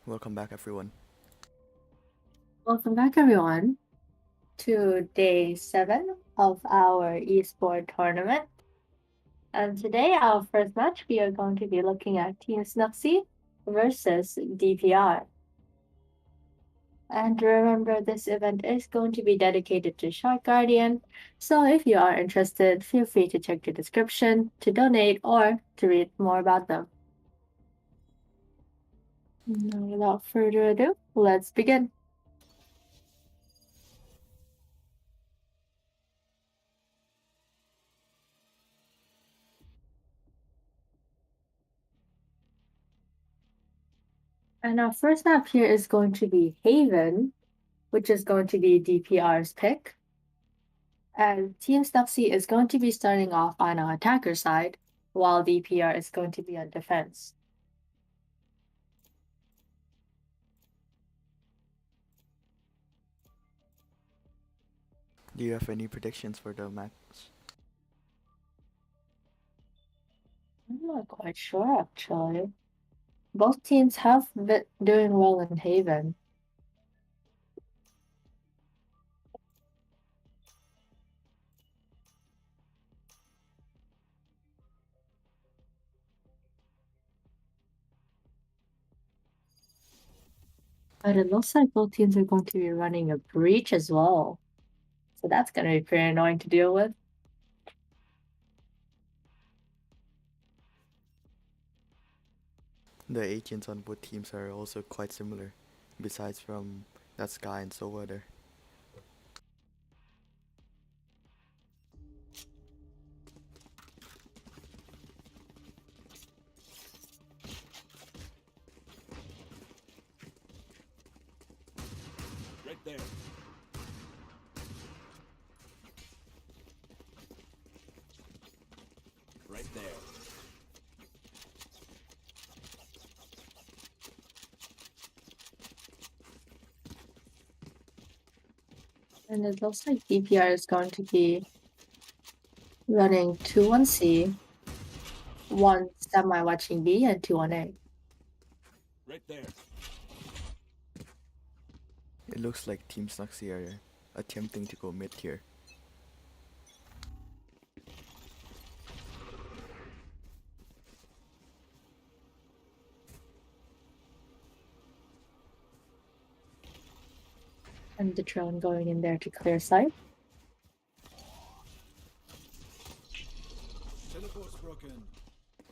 Welcome back, everyone. Welcome back, everyone, to day 7 of our esport tournament. And today, our first match, we are going to be looking at Team Snuxy versus DPR. And remember, this event is going to be dedicated to Shark Guardian, so if you are interested, feel free to check the description to donate or to read more about them. Now, without further ado, let's begin. And our first map here is going to be Haven, which is going to be DPR's pick. And Team Snuxy is going to be starting off on our attacker side, while DPR is going to be on defense. Do you have any predictions for the match? I'm not quite sure, actually. Both teams have been doing well in Haven. But it looks like both teams are going to be running a breach as well. So that's going to be pretty annoying to deal with. The agents on both teams are also quite similar, besides from that Sky and Sova there. Right there. Right there. And it looks like DPR is going to be running 2 on C, 1 semi watching B, and 2 on A. Right there. It looks like Team Snuxy are attempting to go mid here. And the drone going in there to clear sight. Teleport's broken.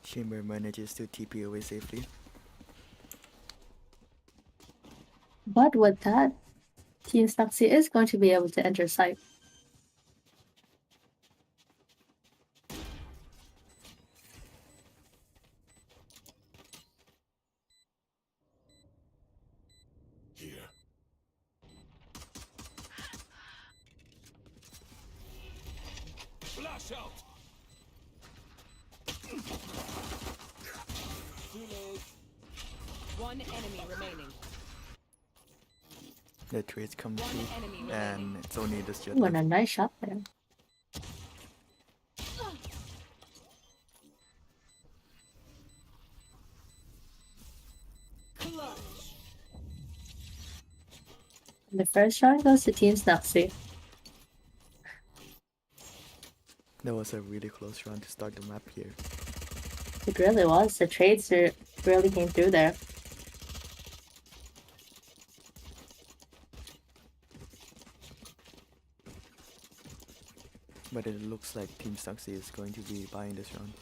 Chamber manages to TP away safely. But with that, Team Snuxy is going to be able to enter sight. Here. Flash out. Too late. One enemy remaining. The trades come One through, enemy remaining. and it's only this jet Ooh, and a left. nice shot there. Clutch. And the first shot goes to Team Snuxy. That was a really close run to start the map here. It really was. The trades really came through there. But it looks like Team Snuxy is going to be buying this round.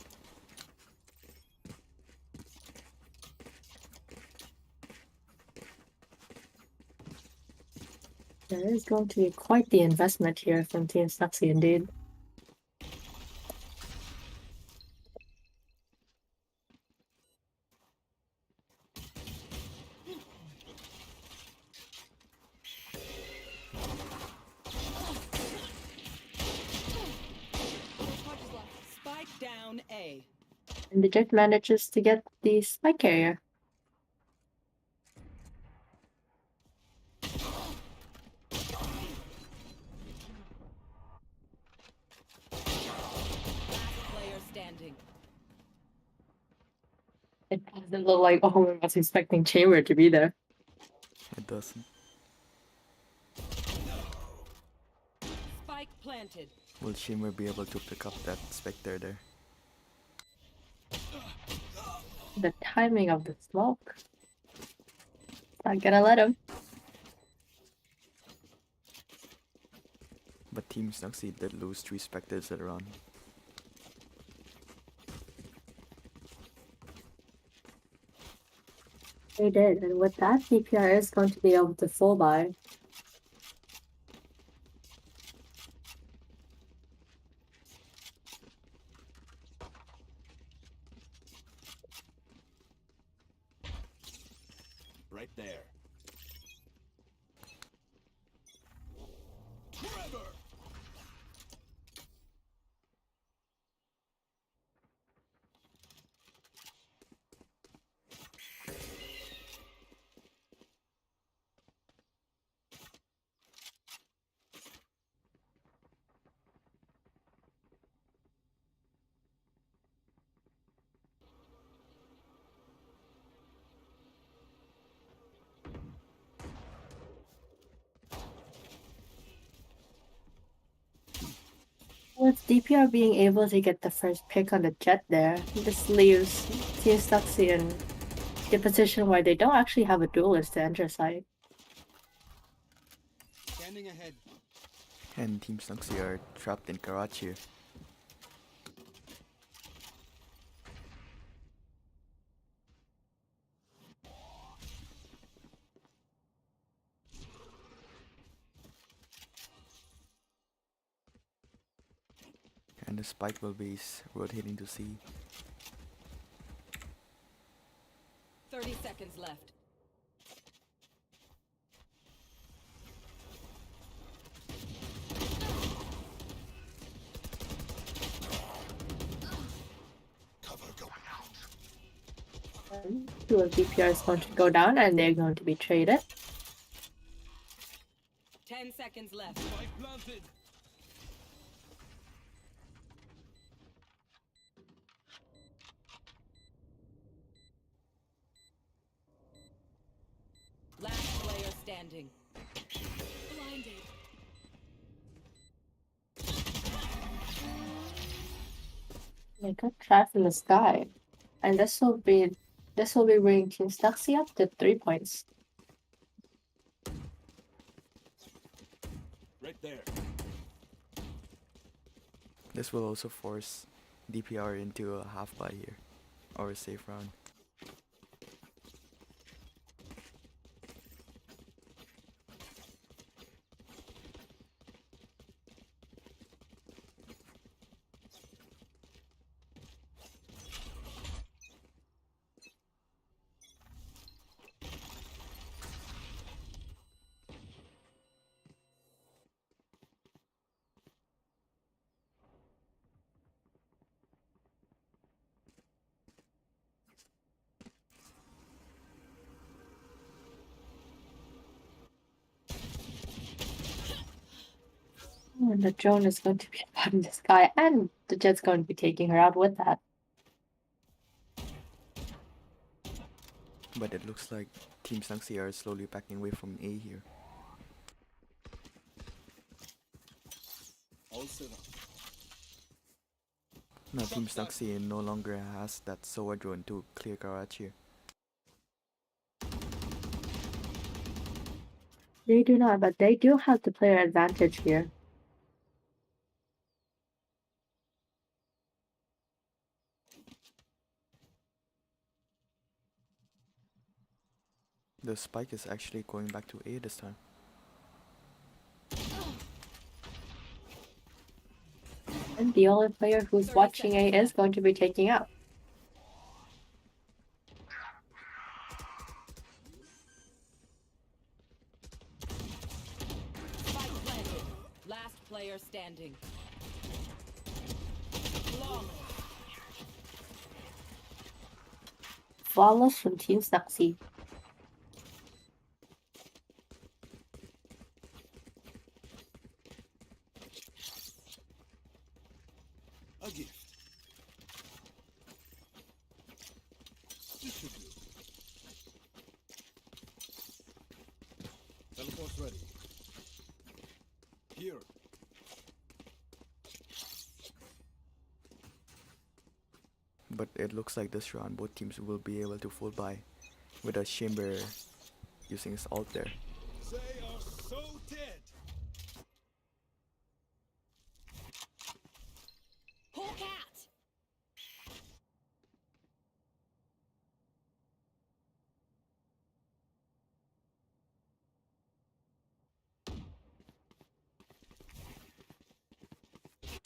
There is going to be quite the investment here from Team Snuxy indeed. Spike down A. And the Jet manages to get the spike carrier. Player standing. It doesn't look like Owen was expecting Chamber to be there. It doesn't. Spike planted. Will Shimmer be able to pick up that Spectre there? The timing of the smoke. Not gonna let him. But Team Snuxy did lose 3 Spectres that round. They did, and with that, DPR is going to be able to full buy. Right there. Trevor! With DPR being able to get the first pick on the jet there, this leaves Team Snuxy in the position where they don't actually have a duelist to enter side. Standing ahead. And Team Snuxy are trapped in Karachi. And the spike will be rotating to C. 30 seconds left. Cover going out. Two of DPR is going to go down and they're going to be traded. 10 seconds left. Spike planted. Last player standing. Blinded. They got trapped in the sky. And this will be bringing Team Snuxy up to 3 points. Right there. This will also force DPR into a half buy here, or a safe round. And the drone is going to be up in the sky, and the jet's going to be taking her out with that. But it looks like Team Snuxy are slowly backing away from A here. All set up. Now Team Snuxy no longer has that SOA drone to clear Karachi. They do not, but they do have the player advantage here. The spike is actually going back to A this time. And the only player who's 30 watching A seconds is left. going to be taking out. Spike planted. Last player standing. Long. Flawless from Team Snuxy. A gift. This should do. But it looks like this round both teams will be able to full buy with a chamber using his ult there. They are so dead. Pull cat.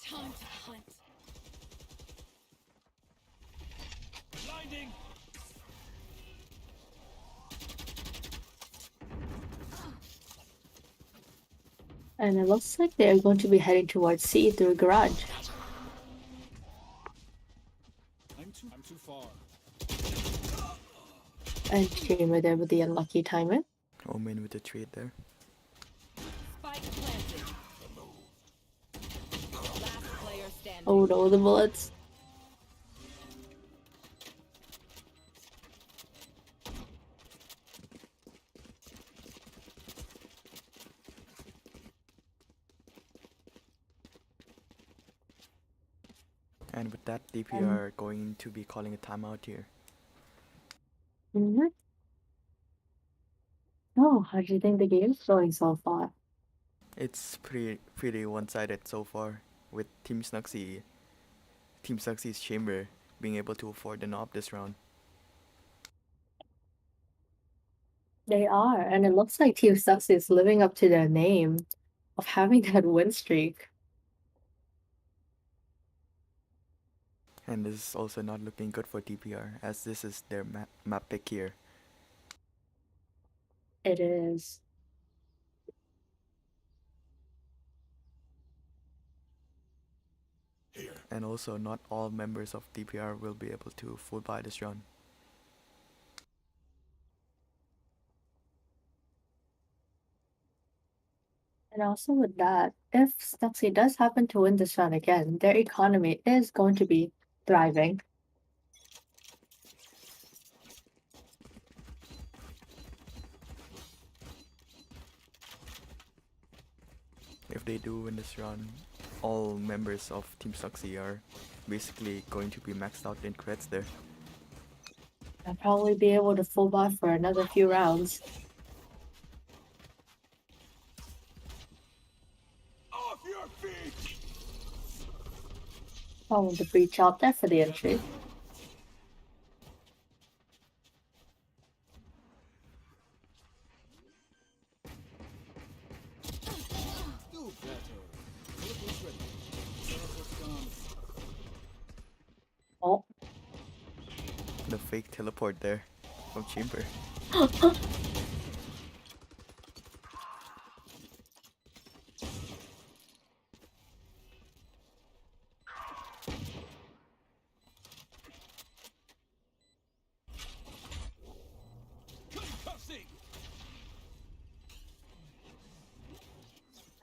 Time to hunt. Blinding. And it looks like they're going to be heading towards C through garage. I'm too far. And Chamber there with the unlucky timing. Omen with the trade there. Spike planted. Last player standing. Oh no, the bullets. And with that, DPR going to be calling a timeout here. Mm-hmm. Oh, how do you think the game's going so far? It's pretty one-sided so far, with Team Snuxy's chamber being able to afford an op this round. They are, and it looks like Team Snuxy is living up to their name of having that win streak. And this is also not looking good for DPR, as this is their map pick here. It is. And also, not all members of DPR will be able to full buy this round. And also with that, if Snuxy does happen to win this round again, their economy is going to be thriving. If they do win this round, all members of Team Snuxy are basically going to be maxed out in creds there. I'll probably be able to full buy for another few rounds. Off your feet. Oh, the breach out there for the entry. Do better. Teleport's ready. Teleport's gone. Oh, The fake teleport there from Chamber. Concussing.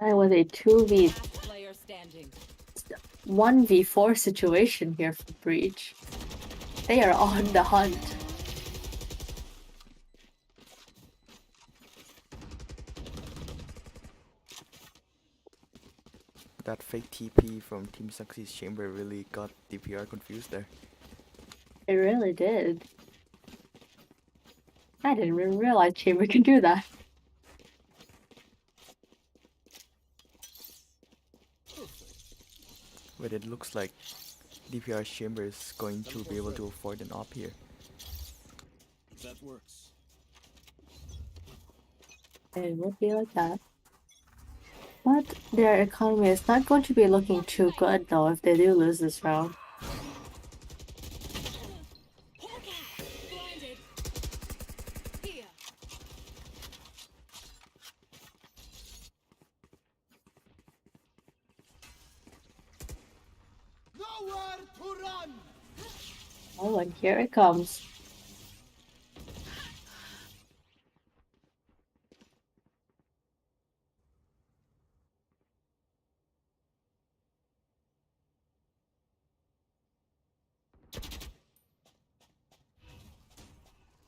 and with a Last player standing. 1v4 situation here for Breach. They are on the hunt. That fake TP from Team Snuxy's Chamber really got DPR confused there. It really did. I didn't even realize Chamber can do that. But it looks like DPR's Chamber is going to be able to afford an op here. That works. It would be like that. But their economy is not going to be looking too good though if they do lose this round. Blinded. Here. Nowhere to run. Oh, and here it comes.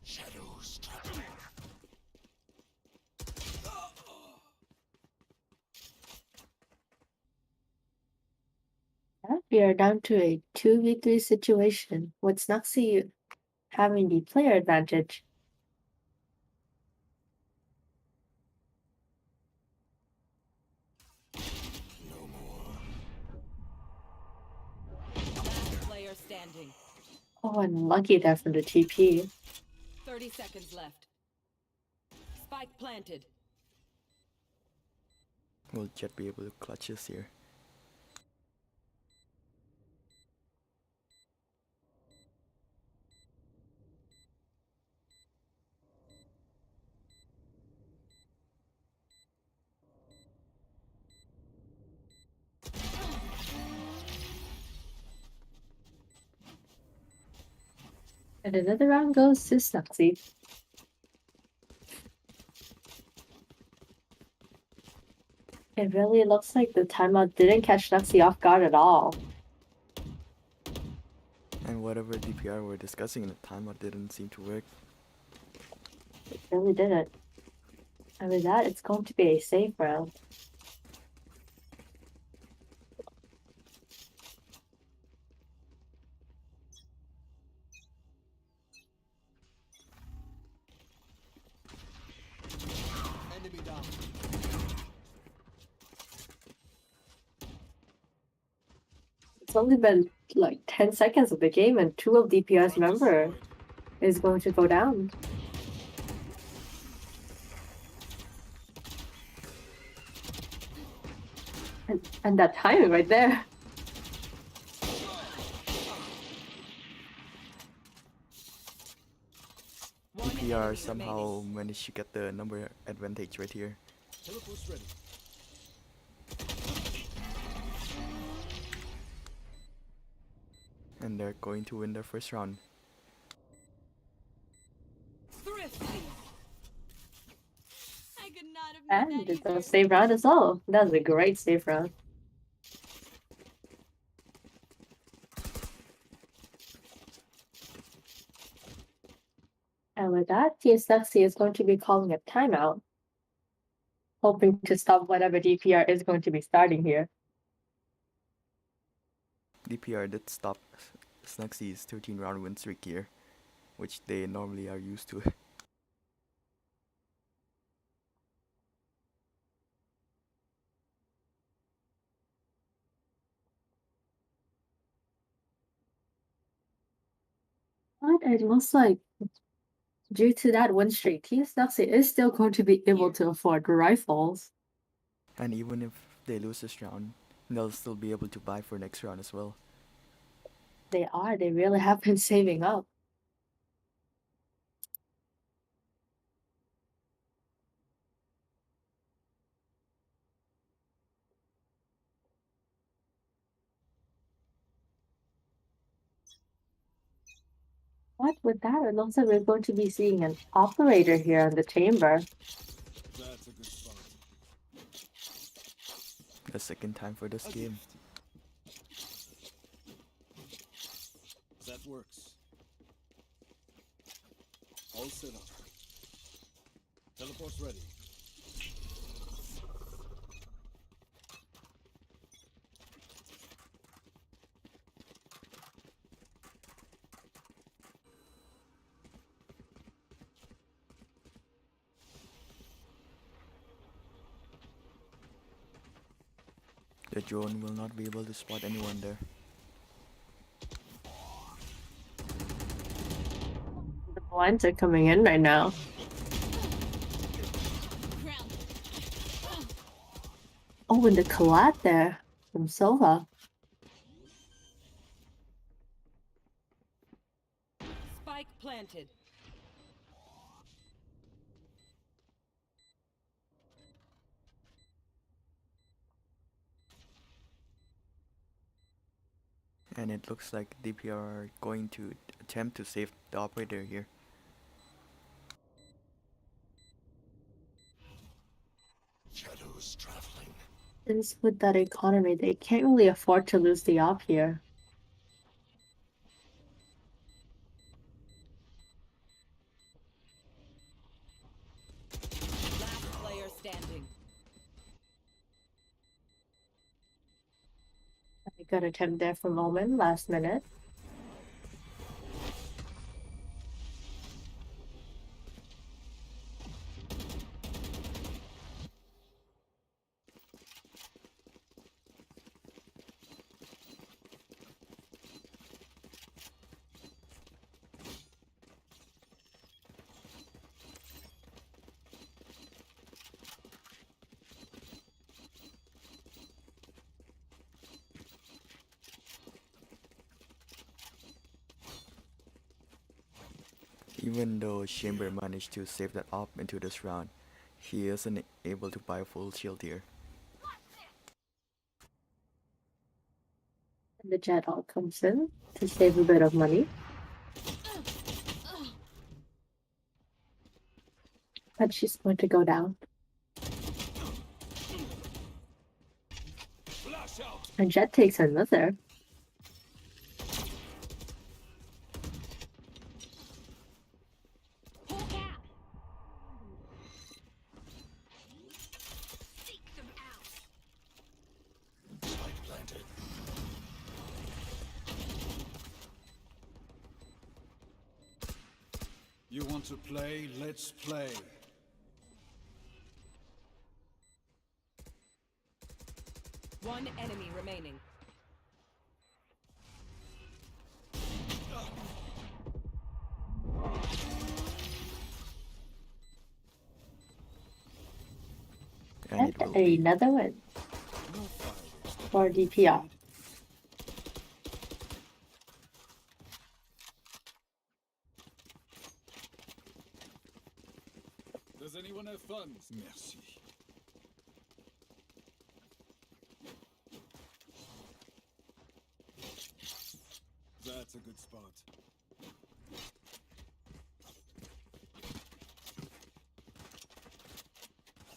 Shadows traveling. We are down to a 2v3 situation, with Snuxy having the player advantage. Last player standing. Oh, unlucky there from the TP. 30 seconds left. Spike planted. Will Jet be able to clutch us here? And another round goes to Snuxy. It really looks like the timeout didn't catch Snuxy off guard at all. And whatever DPR we're discussing in the timeout didn't seem to work. It really didn't. And with that, it's going to be a safe round. Enemy down. It's only been like 10 seconds of the game, and 2 of DPR's member is going to go down. And that timing right there. One DPR enemy somehow remaining. managed to get the number advantage right here. Teleport's ready. And they're going to win their first round. Thrifty. I could not have made And that it's a easier. safe round as well. That was a great safe round. And with that, Team Snuxy is going to be calling a timeout, hoping to stop whatever DPR is going to be starting here. DPR did stop Snuxy's 13 round win streak here, which they normally are used to. But it looks like due to that win streak, Team Snuxy is still going to be able to afford rifles. And even if they lose this round, they'll still be able to buy for next round as well. They are. They really have been saving up. But with that, it looks like we're going to be seeing an operator here in the chamber. That's a good start. The second time for this A game. gift. That works. All set up. Teleport's ready. The drone will not be able to spot anyone there. The blinds are coming in right now. Oh, and the collat there from Seefah. Spike planted. And it looks like DPR are going to attempt to save the operator here. Shadows traveling. Since with that economy, they can't really afford to lose the op here. Last player standing. Good attempt there from Omen last minute. Even though Chamber managed to save that up into this round, he isn't able to buy a full shield here. And the Jet all comes in to save a bit of money. But she's going to go down. Flash out. And Jet takes another. Pull back. Seek them out. Spike planted. You want to play? Let's play. One enemy remaining. And And it will be. another win No fire. for DPR. Does anyone have funds? Merci. That's a good spot.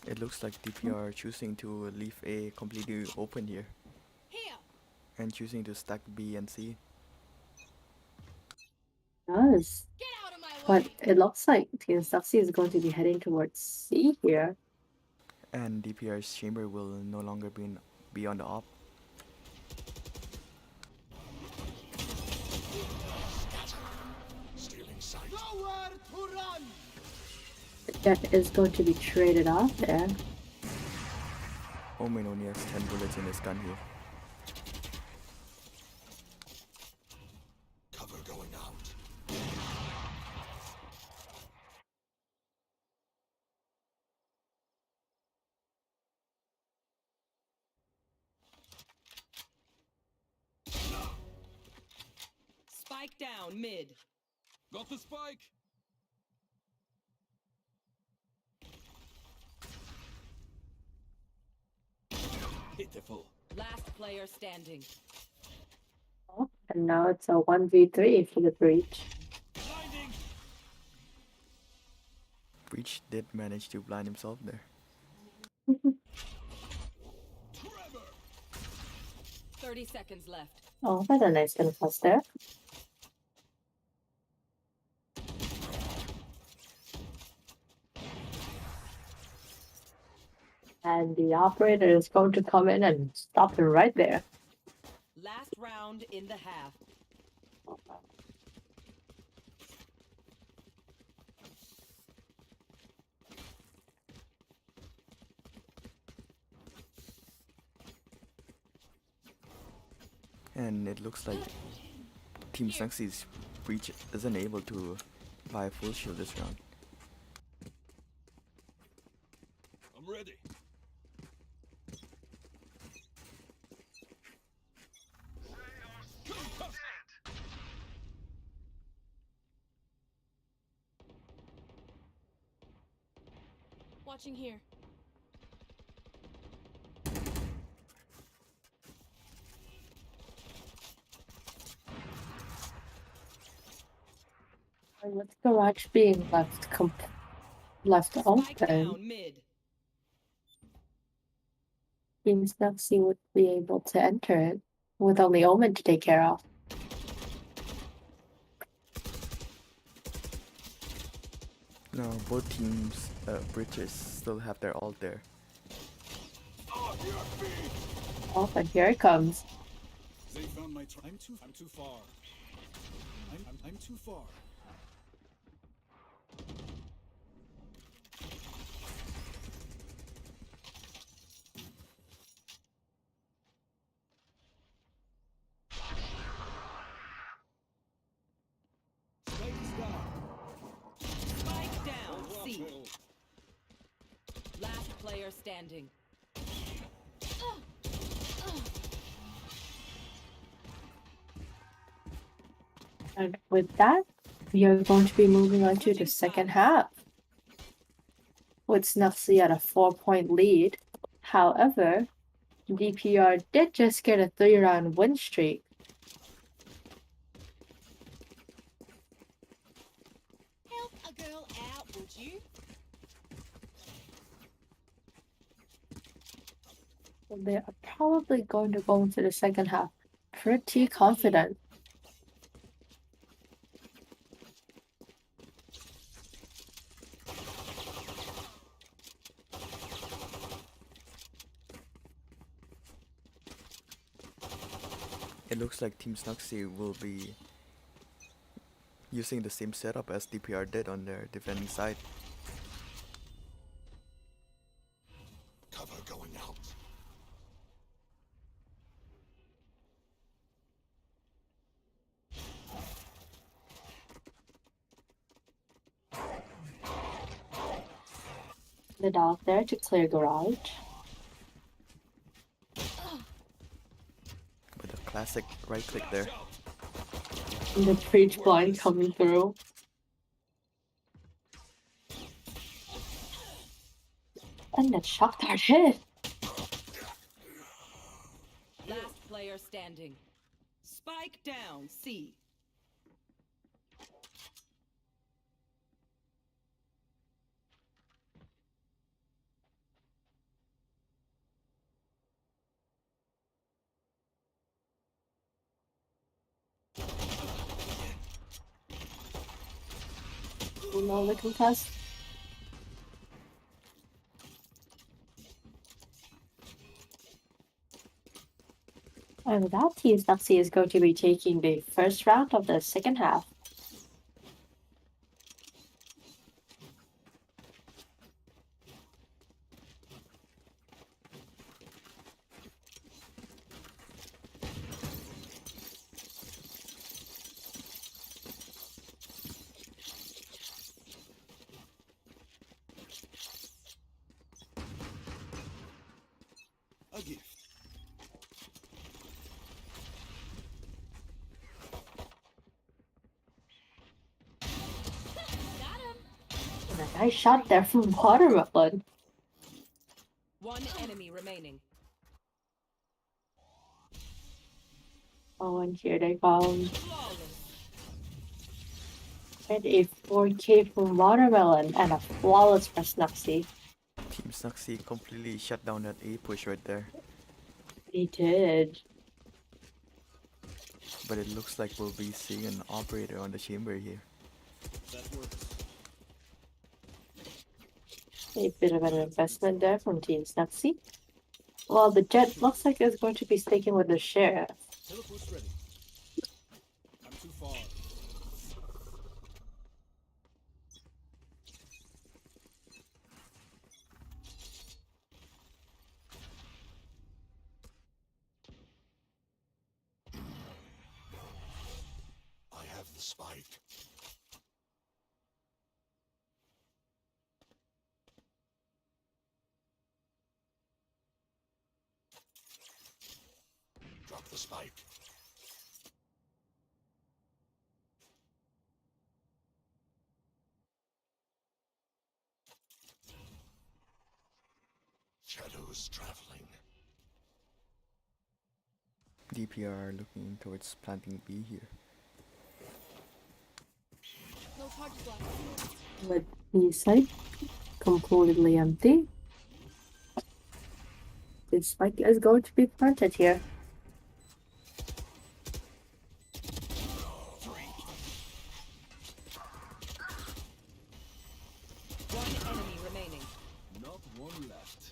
It looks like DPR choosing to leave A completely open here Here. and choosing to stack B and C. Does. Get out of my But way. it looks like Team Stuxy is going to be heading towards C here. And DPR's Chamber will no longer be on the op. Stealing sight. Nowhere to run! The Jet is going to be traded off there. Omen only has 10 bullets in his gun here. Cover going out. Spike down mid. Got the spike. Pitiful. Last player standing. Oh, and now it's a 1v3 for the breach. Blinding. Breach did manage to blind himself there. Trevor. 30 seconds left. Oh, that's a nice little pass there. And the operator is going to come in and stop him right there. Last round in the half. And it looks like Team Snuxy's Breach isn't able to buy a full shield this round. I'm ready. Watching here. And with garage being left Spike open, down mid. Team Snuxy would be able to enter it with only Omen to take care of. No, both teams' bridges still have their ult there. Oh, and here it comes. They found my I'm too far. I'm too far. Spike is down. Spike down. C. Arpo. Last player standing. And with that, we are going to be moving on to the second half. With Snuxy at a 4-point lead. However, DPR did just get a 3-round win streak. Help a girl out, would you? They are probably going to go into the second half pretty confident. It looks like Team Snuxy will be using the same setup as DPR did on their defending side. Cover going out. The dog there to clear garage. With a classic right click there. And the breach blind coming through. And that shock dart hit. Last player standing. Spike down. C. No little test. And with that, Team Snuxy is going to be taking the first round of the second half. A gift. And a nice shot there from Watermelon. One enemy remaining. Oh, and here they come. Flawless. And a 4K from Watermelon and a flawless for Snuxy. Team Snuxy completely shut down that A push right there. He did. But it looks like we'll be seeing an operator on the chamber here. That works. A bit of an investment there from Team Snuxy. Well, the Jet looks like it's going to be sticking with the Sheriff. Teleport's ready. I'm too far. I have the spike. Drop the spike. Shadows traveling. DPR looking towards planting B here. No charges left. With B side completely empty. This spike is going to be planted here. One enemy remaining. Not one left.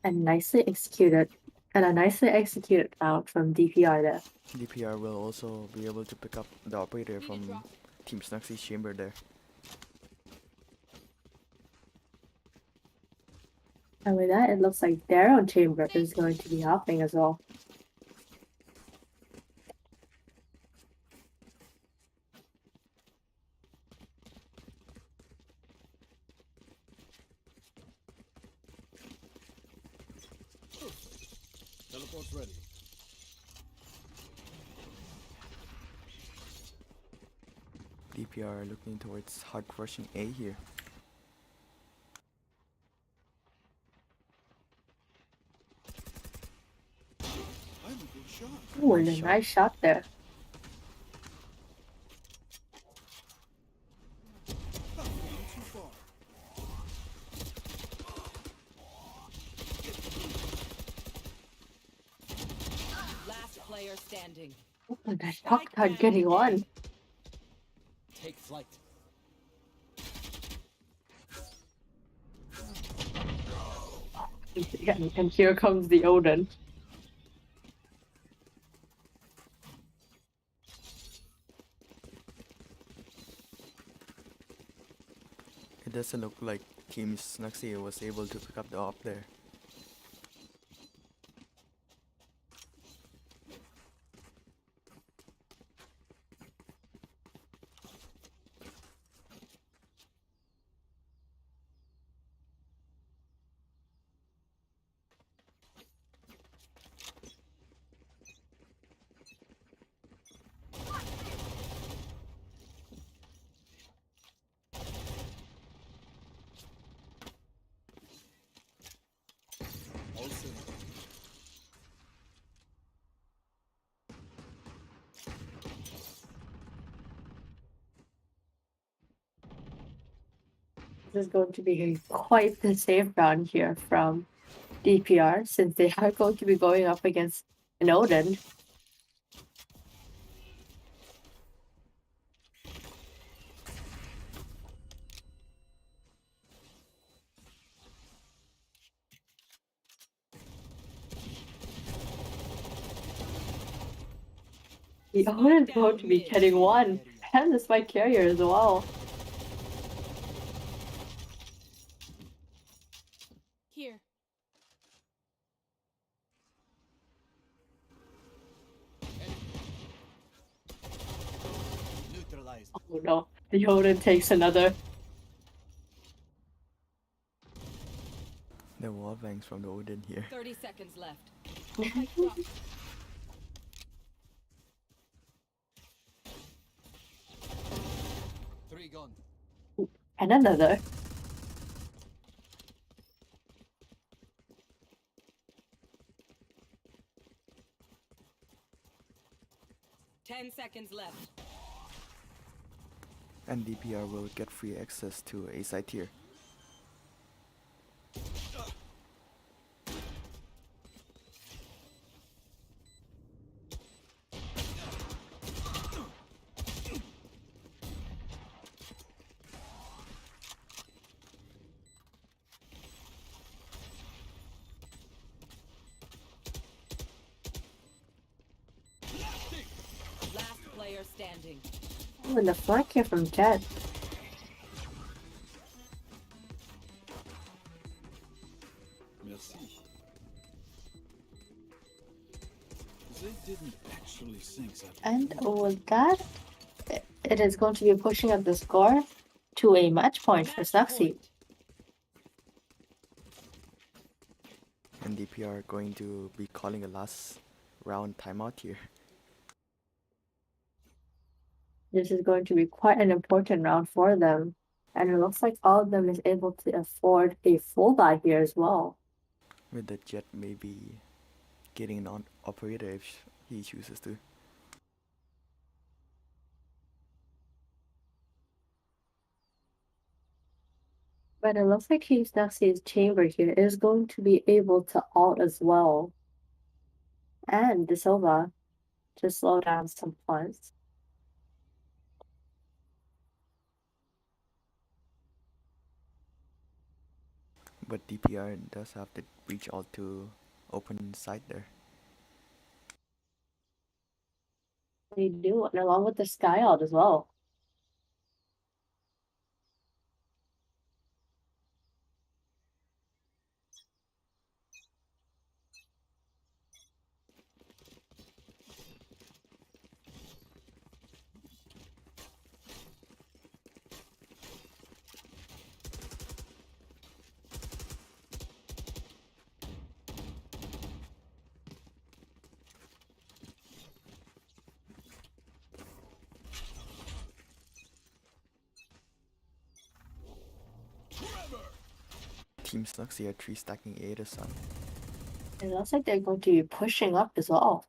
And nicely executed. And a nicely executed round from DPR there. DPR will also be able to pick up the operator Need a from drop. Team Snuxy's chamber there. And with that, it looks like their own chamber is going to be hopping as well. Teleport's ready. DPR looking towards hard crushing A here. I'm a good shot. Ooh, and Nice a shot. nice shot there. I'm too far. Last player standing. Ooh, and that Puck getting one. Take flight. And here comes the Odin. It doesn't look like Team Snuxy was able to pick up the op there. All set. This is going to be quite the safe round here from DPR since they are going to be going up against an Odin. The Odin is going to be getting one, and the spike carrier as well. Here. Neutralized. Oh no, the Odin takes another. The wall bangs from the Odin here. 30 seconds left. Spike drop. Three gone. And another. Ten seconds left. And DPR will get free access to A side tier. Last player standing. Oh, and the flank here from Jet. Merci. They didn't actually sink that. And with that, it is going to be pushing up the score to a match point for Match Snuxy. point. And DPR going to be calling a last round timeout here. This is going to be quite an important round for them. And it looks like all of them is able to afford a full buy here as well. With the Jet maybe getting an operator if he chooses to. But it looks like Team Snuxy's chamber here is going to be able to ult as well. And De Silva to slow down some points. But DPR does have the breach ult to open side there. They do, and along with the sky out as well. Team Snuxy are 3 stacking A this time. It looks like they're going to be pushing up as well.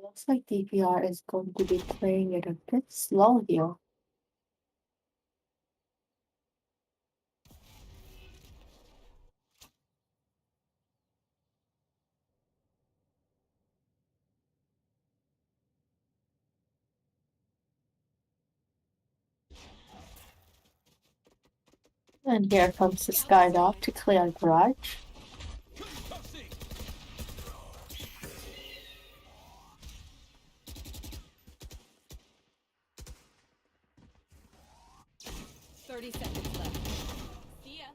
Looks like DPR is going to be playing it a bit slow here. And here comes the Skydog to clear garage. Concussing! 30 seconds left. See ya.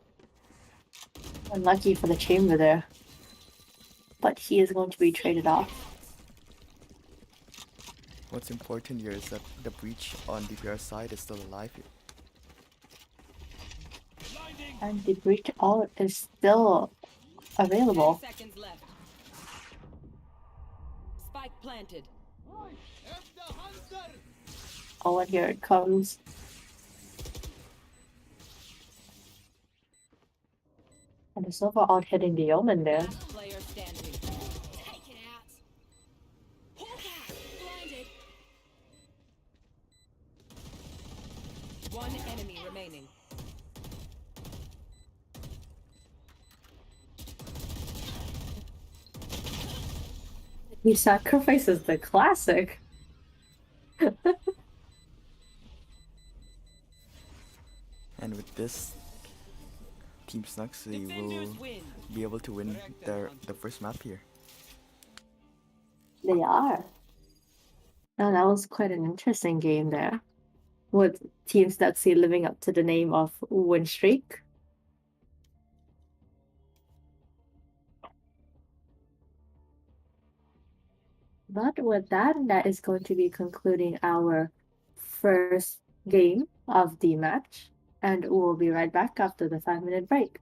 Unlucky for the chamber there. But he is going to be traded off. What's important here is that the breach on DPR side is still alive here. Blinding! And the breach all is still 10 available. seconds left. Spike planted. Oh, and here it comes. And the Seefah out hitting the Omen there. Last player standing. Take it out. Hawk blinded. One enemy remaining. He sacrifices the classic. And with this, Team Snuxy Defenders will win. be able to win the first map here. They are. Now that was quite an interesting game there. With Team Snuxy living up to the name of win streak. But with that, that is going to be concluding our first game of the match. And we'll be right back after the 5-minute break.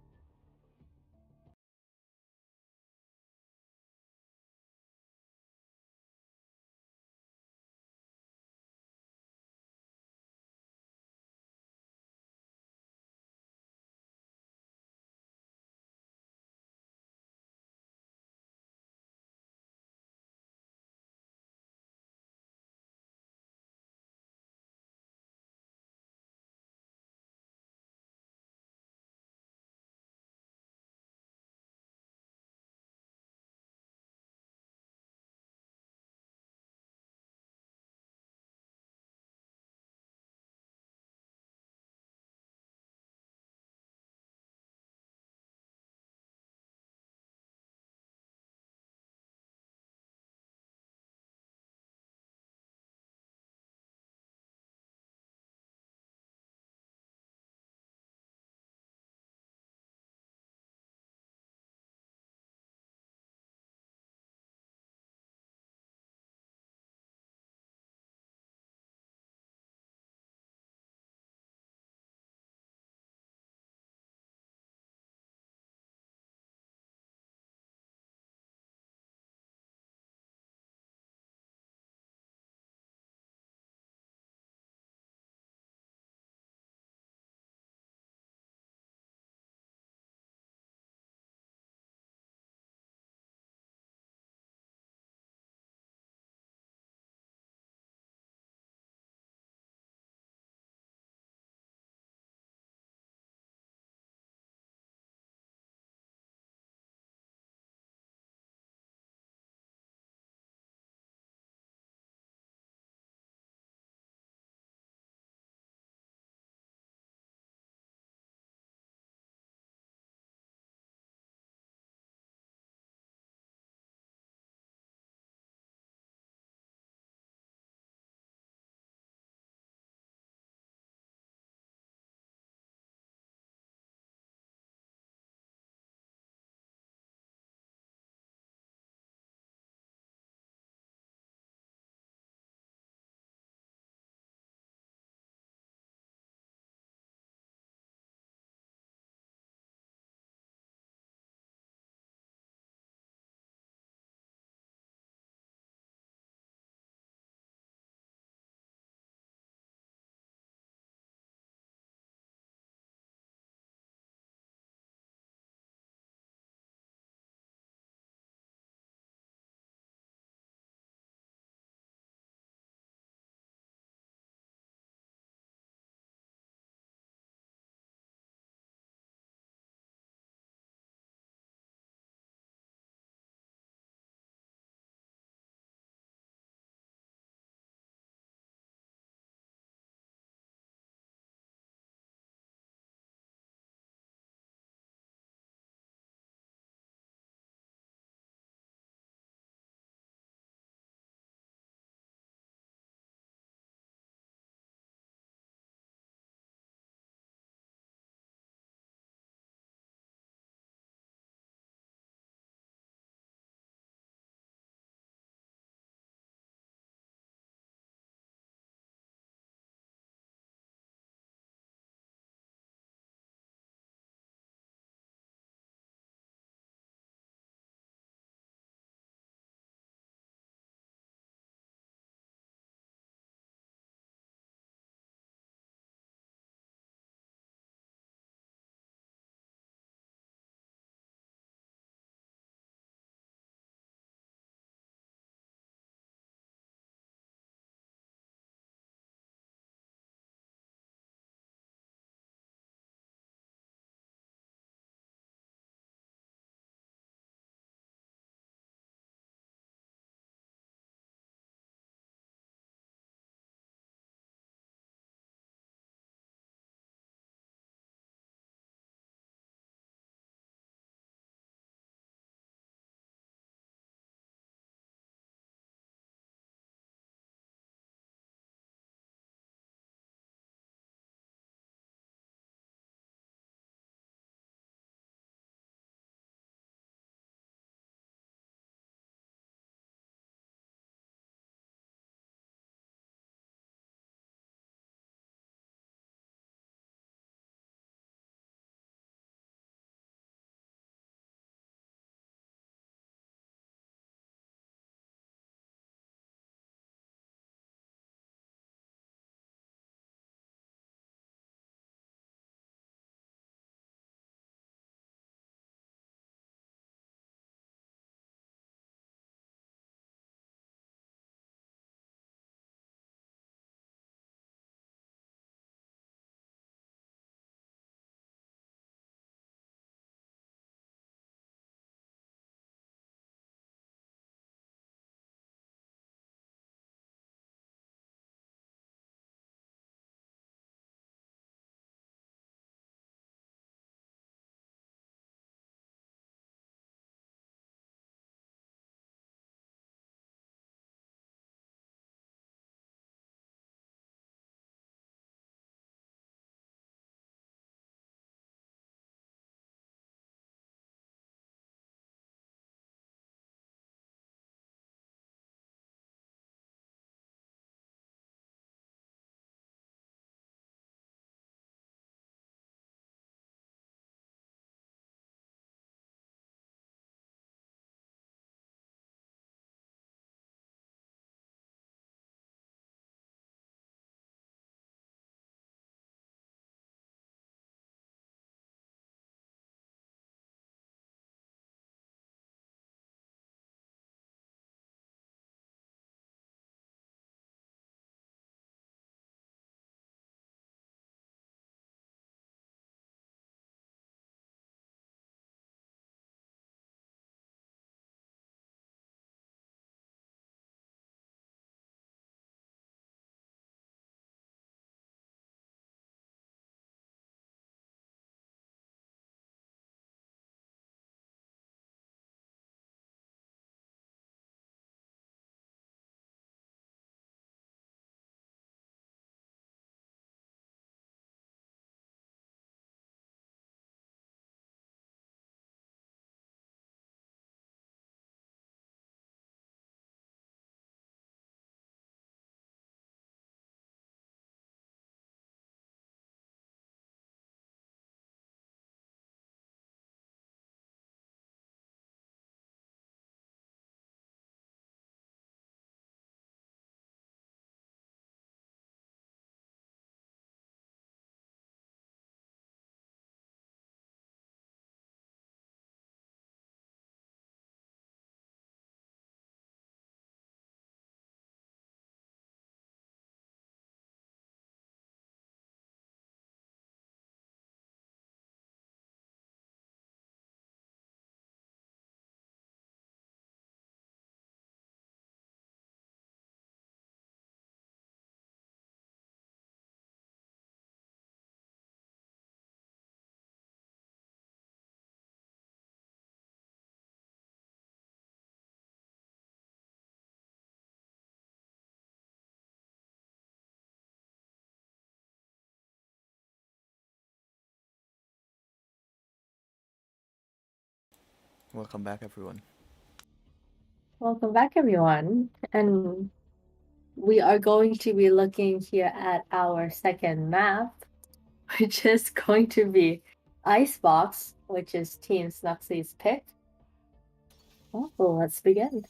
Welcome back, everyone. Welcome back, everyone. And we are going to be looking here at our second map, which is going to be Icebox, which is Team Snuxy's pick. Well, let's begin.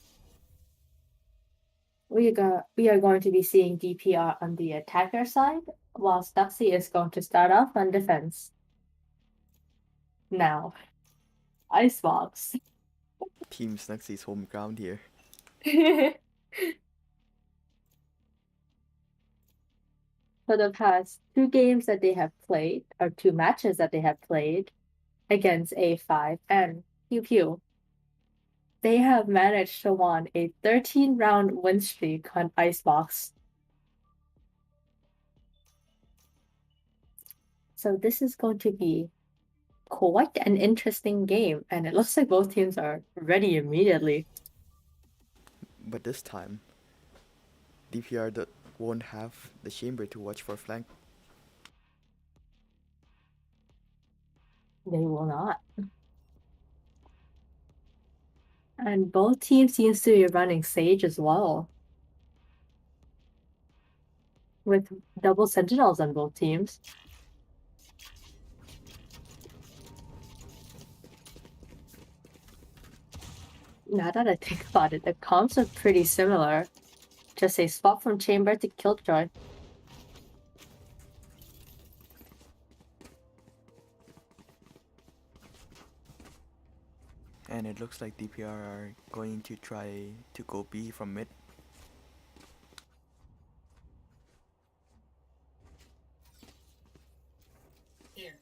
We are going to be seeing DPR on the attacker side, while Snuxy is going to start off on defense. Now, Icebox. Team Snuxy's home ground here. For the past 2 games that they have played, or 2 matches that they have played against A5 and PewPew, they have managed to win a 13-round win streak on Icebox. So this is going to be quite an interesting game, and it looks like both teams are ready immediately. But this time, DPR won't have the chamber to watch for flank. They will not. And both teams seems to be running Sage as well, with double sentinels on both teams. Now that I think about it, the comps are pretty similar. Just a swap from chamber to Killjoy. And it looks like DPR are going to try to go B from mid. Here.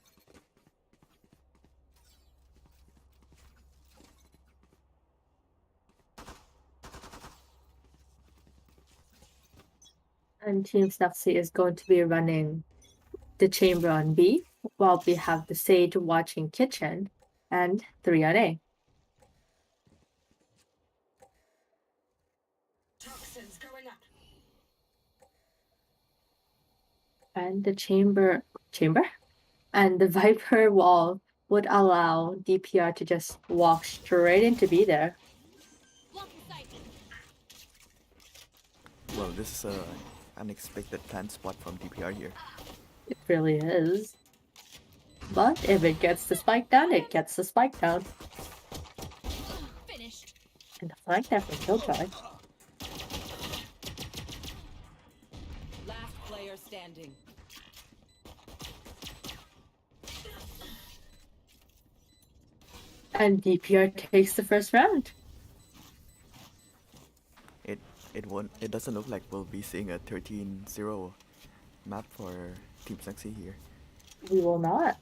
And Team Snuxy is going to be running the chamber on B, while we have the Sage watching kitchen, and 3 on A. Toxins going up. And the chamber? And the Viper wall would allow DPR to just walk straight into B there. Blocking sight. Well, this is a unexpected plant spot from DPR here. It really is. But if it gets the spike down, it gets the spike down. Finished. And the flank there for Killjoy. Last player standing. And DPR takes the first round. It doesn't look like we'll be seeing a 13-0 map for Team Snuxy here. We will not.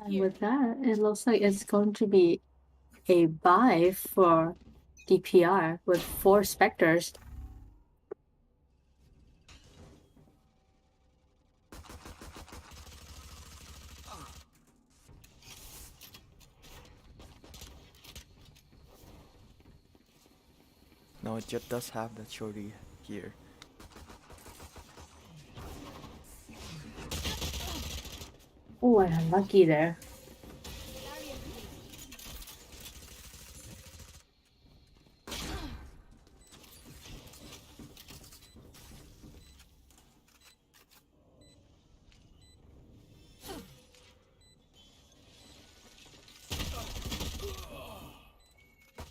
And with that, it looks like it's going to be a buy for DPR with 4 Spectres. Now it just does have that shorty here. Oh, and unlucky there. Barrier complete.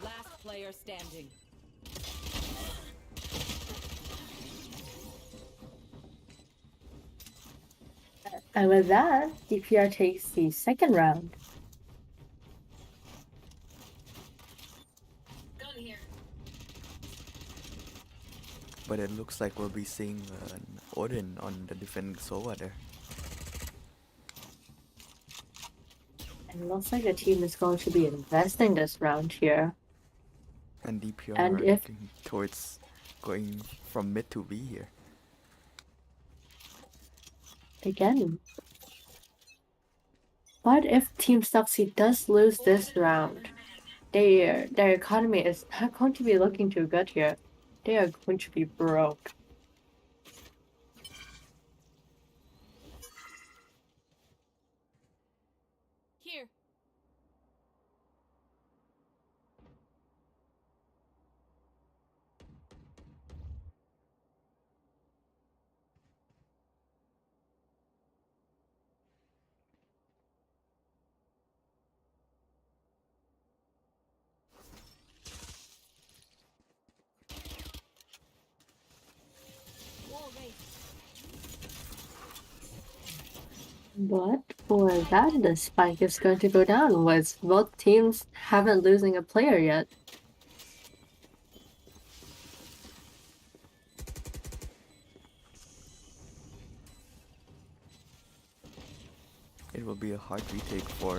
Last player standing. And with that, DPR takes the second round. Gun here. But it looks like we'll be seeing an Odin on the defending Sova there. And it looks like the team is going to be investing this round here. And DPR And are if- looking towards going from mid to B here. Again. But if Team Snuxy does lose this round, their economy is not going to be looking too good here. They are going to be broke. Here. Wall raised. But for that, the spike is going to go down, was both teams haven't losing a player yet. It will be a hard retake for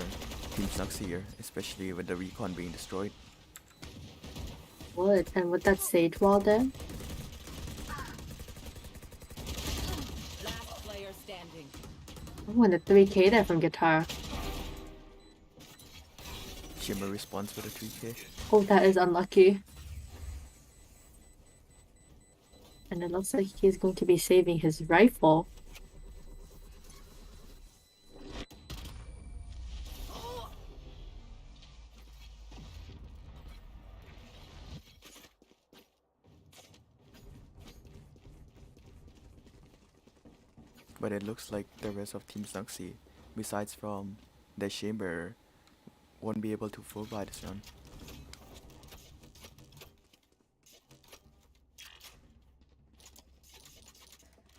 Team Snuxy here, especially with the recon being destroyed. Would, and with that sage wall there, Last player standing. oh, and a 3k there from Guitar. Shimmer responds with a 3k. Oh, that is unlucky. And it looks like he's going to be saving his rifle. But it looks like the rest of Team Snuxy, besides from the chamber, won't be able to full buy this run.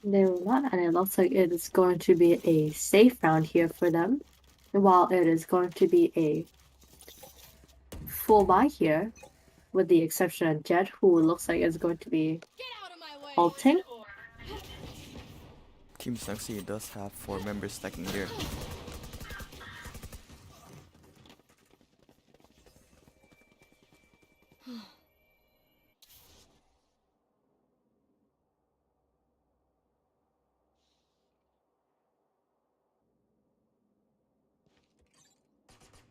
They will not, and it looks like it is going to be a safe round here for them. While it is going to be a full buy here, with the exception of Jet, who looks like is going to be Get out of my way. ulting. Team Snuxy does have 4 members stacking there.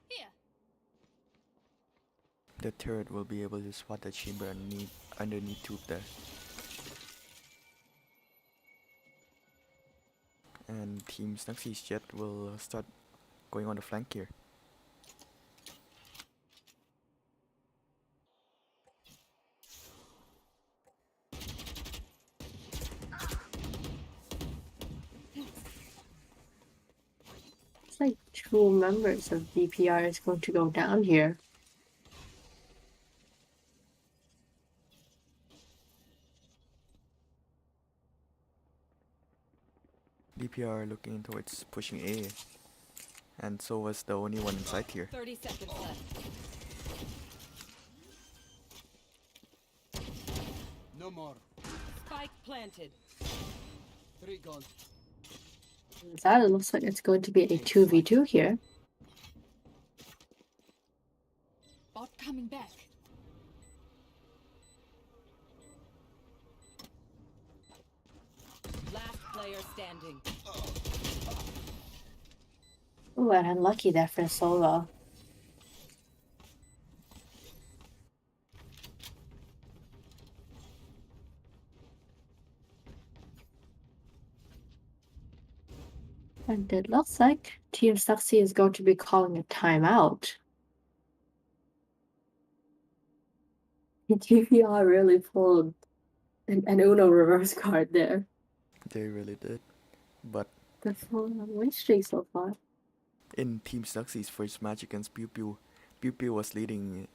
Here. The turret will be able to spot the chamber underneath tube there. And Team Snuxy's jet will start going on the flank here. It's like 2 members of DPR is going to go down here. DPR looking towards pushing A. And so was the only one inside here. 30 seconds left. No more. Spike planted. 3 gone. That it looks like it's going to be a 2v2 here. Bot coming back. Last player standing. Ooh, and unlucky there for solo. And it looks like Team Snuxy is going to be calling a timeout. DPR really pulled an Uno reverse card there. They really did. But The full win streak so far. in Team Snuxy's first match against PewPew, PewPew was leading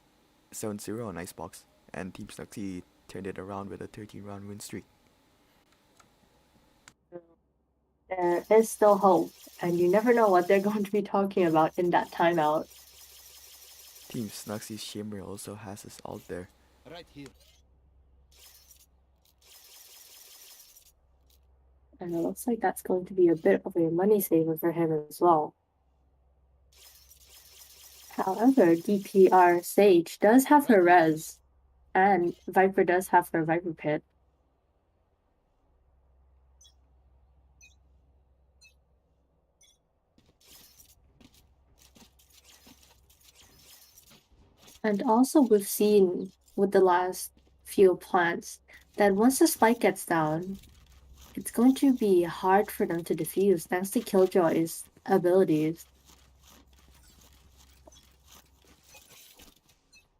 7-0 on Icebox, and Team Snuxy turned it around with a 13-round win streak. There is still hope, and you never know what they're going to be talking about in that timeout. Team Snuxy's chamber also has his ult there. Right here. And it looks like that's going to be a bit of a money saver for him as well. However, DPR Sage does have her res, and Viper does have her Viper Pit. And also we've seen with the last few plants that once the spike gets down, it's going to be hard for them to defuse thanks to Killjoy's abilities.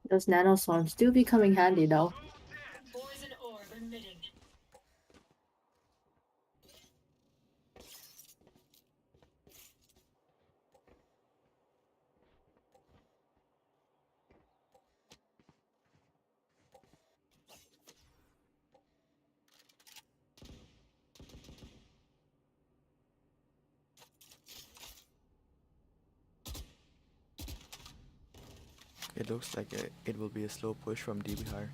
Those nanoswarms do be coming handy though. Poison orb emitting. It looks like it will be a slow push from DBR.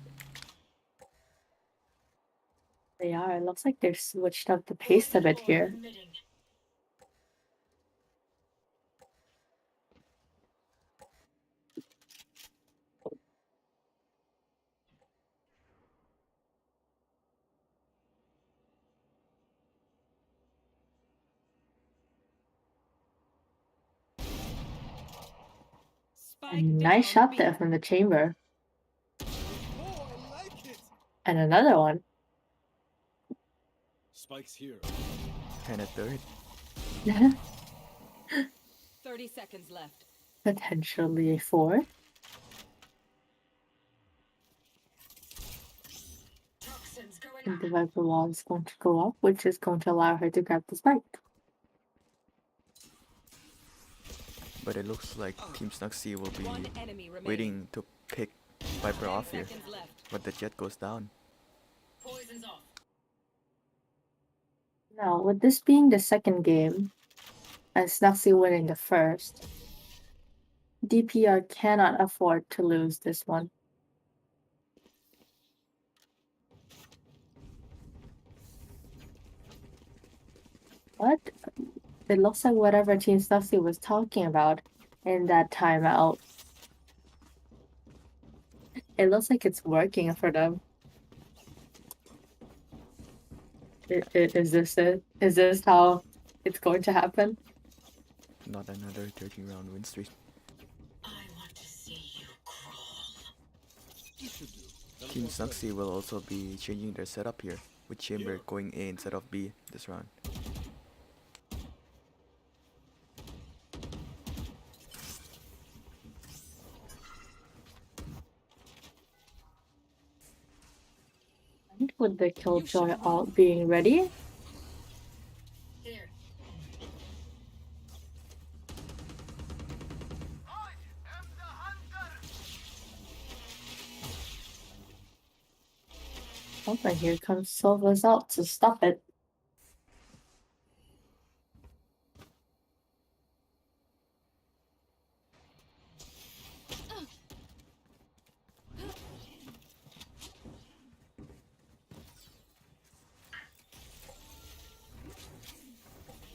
They are. It looks like they've switched up the pace a bit here. Emitting. A Spike nice down shot B. there from the chamber. Oh, I like it. And another one. Spike's here. And a third. 30 seconds left. Potentially a fourth. Toxins going And up. the Viper wall is going to go up, which is going to allow her to grab the spike. But it looks like Team Snuxy will One be enemy remaining. waiting to pick Viper 10 off here. seconds left. But the jet goes down. Poison's off. Now, with this being the second game, and Snuxy winning the first, DPR cannot afford to lose this one. But it looks like whatever Team Snuxy was talking about in that timeout, it looks like it's working for them. Is this it? Is this how it's going to happen? Not another 13-round win streak. I want to see you crawl. You should do. Team Teleport's ready. Snuxy will also be changing their setup here, with Chamber going A instead of B this round. And with the Killjoy ult being ready, Here. oh, and here comes Silva's ult to stop it.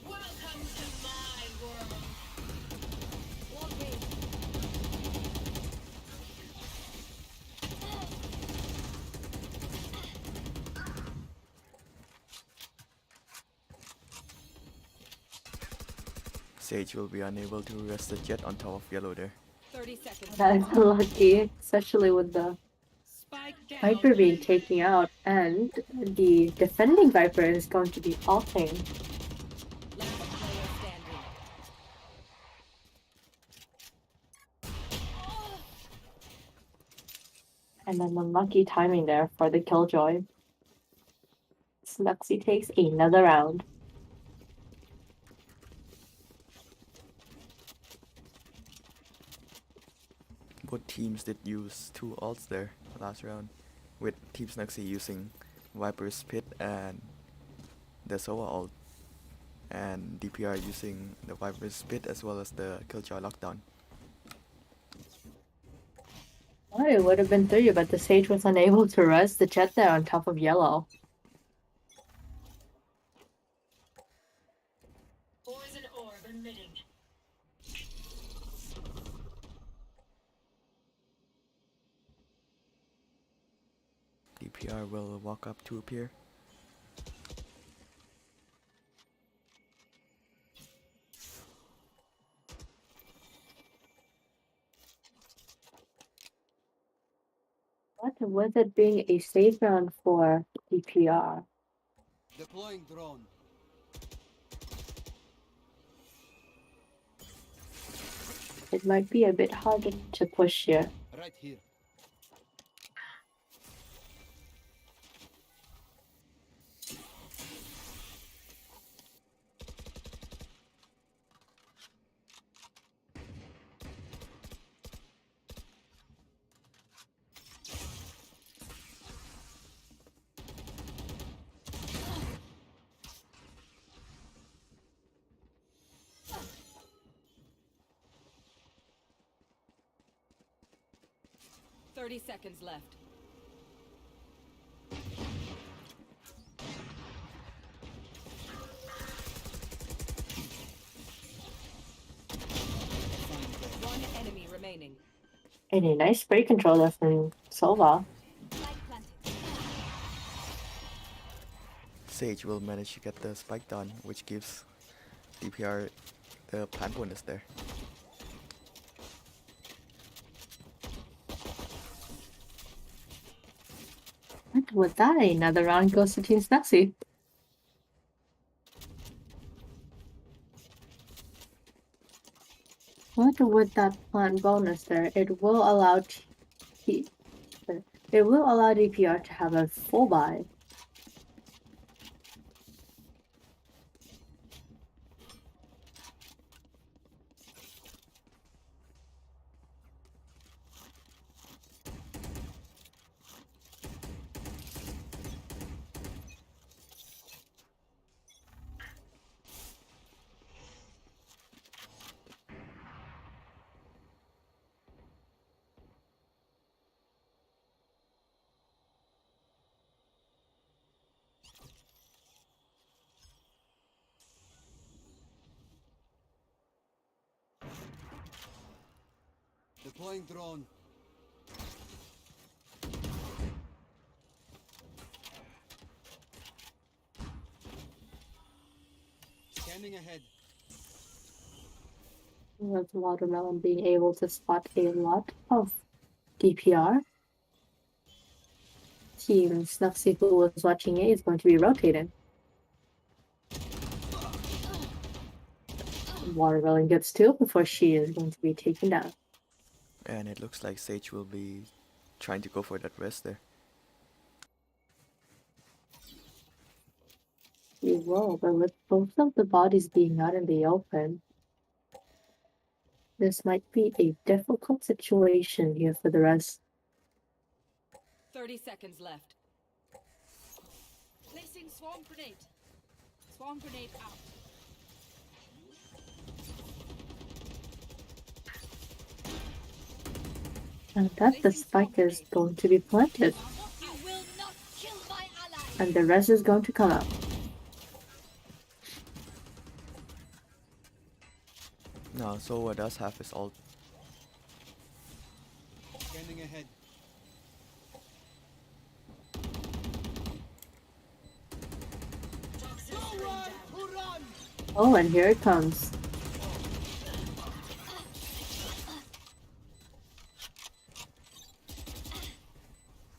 Welcome to my world. Sage will be unable to arrest the jet on top of yellow there. 30 seconds That is left. unlucky, especially with the Spike down. Viper being taken out, and the defending Viper is going to be ulting. Last player standing. And then unlucky timing there for the Killjoy. Snuxy takes another round. Both teams did use two ults there last round, with Team Snuxy using Viper's Pit and the Sova ult, and DPR using the Viper's Pit as well as the Killjoy lockdown. Oh, it would have been 3, but the Sage was unable to res the jet there on top of yellow. Poison orb emitting. DPR will walk up to appear. with it being a safe round for DPR, Deploying drone. it might be a bit harder to push here. Right here. Thirty seconds left. One enemy remaining. And a nice spray controller from Sova. Spike planted. Sage will manage to get the spike done, which gives DPR the plant bonus there. And with that, another round goes to Team Snuxy. But with that plant bonus there, it will allow DPR to have a full buy. Deploying drone. Scanning ahead. With Watermelon being able to spot a lot of DPR. Team Snuxy, who was watching it, is going to be rotating. Watermelon gets two before she is going to be taken down. And it looks like Sage will be trying to go for that rest there. You will, but with both of the bodies being out in the open, this might be a difficult situation here for the rest. 30 seconds left. Placing swarm grenade. Swarm grenade out. And that the spike is going to be planted, You will not kill my ally. and the rest is going to come out. Now Sova does have his ult. Scanning ahead. Oh, and here it comes.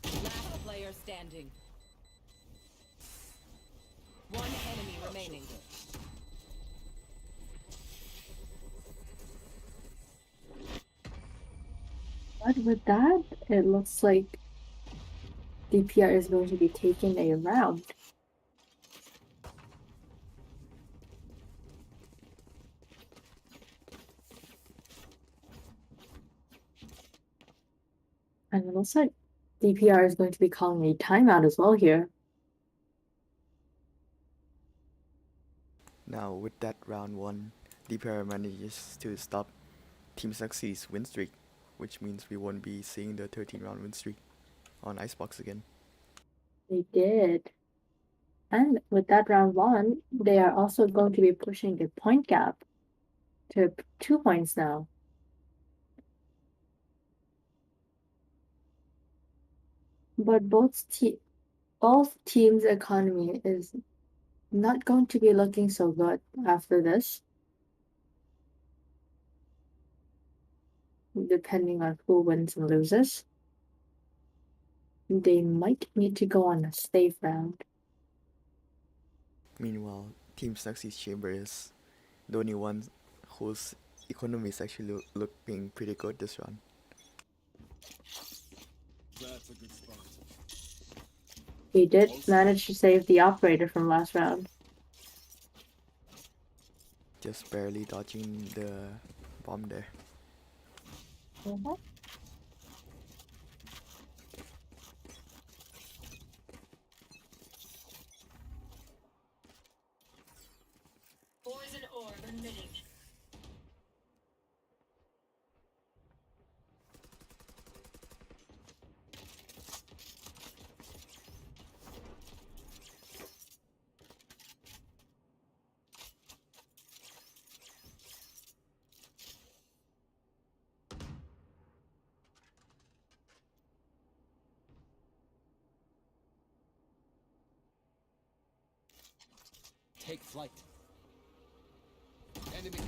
Last player standing. One enemy remaining. But with that, it looks like DPR is going to be taking a round. And it looks like DPR is going to be calling a timeout as well here. Now with that round 1, DPR manages to stop Team Snuxy's win streak, which means we won't be seeing the 13 round win streak on Icebox again. They did. And with that round 1, they are also going to be pushing the point gap to 2 points now. But both teams' economy is not going to be looking so good after this, depending on who wins and loses. They might need to go on a safe round. Meanwhile, Team Snuxy's chamber is the only one whose economy is actually looking pretty good this run. That's a good spot. He did manage to save the operator from last round. Just barely dodging the bomb there. Poison orb emitting. Take flight. Enemy.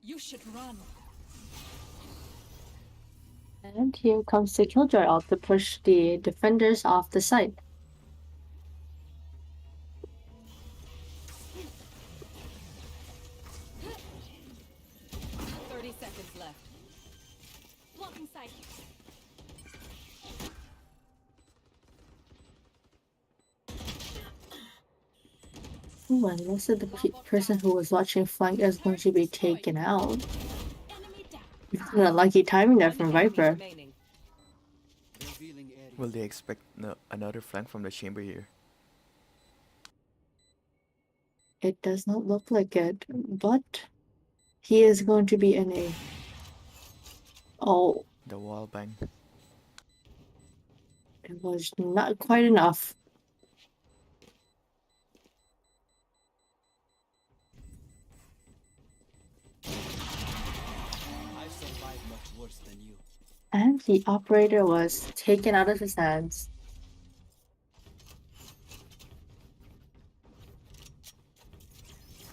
You should run. And here comes the Killjoy ult to push the defenders off the site. Left. Blocking sight. Ooh, and most of the person who was watching flank is going to be taken out. Enemy down. Unlucky timing there One from enemy Viper. remaining. Revealing area. Will they expect another flank from the chamber here? It does not look like it, but he is going to be in a... Oh, The wall bang. it was not quite enough. I've survived much worse than you. And the operator was taken out of his hands.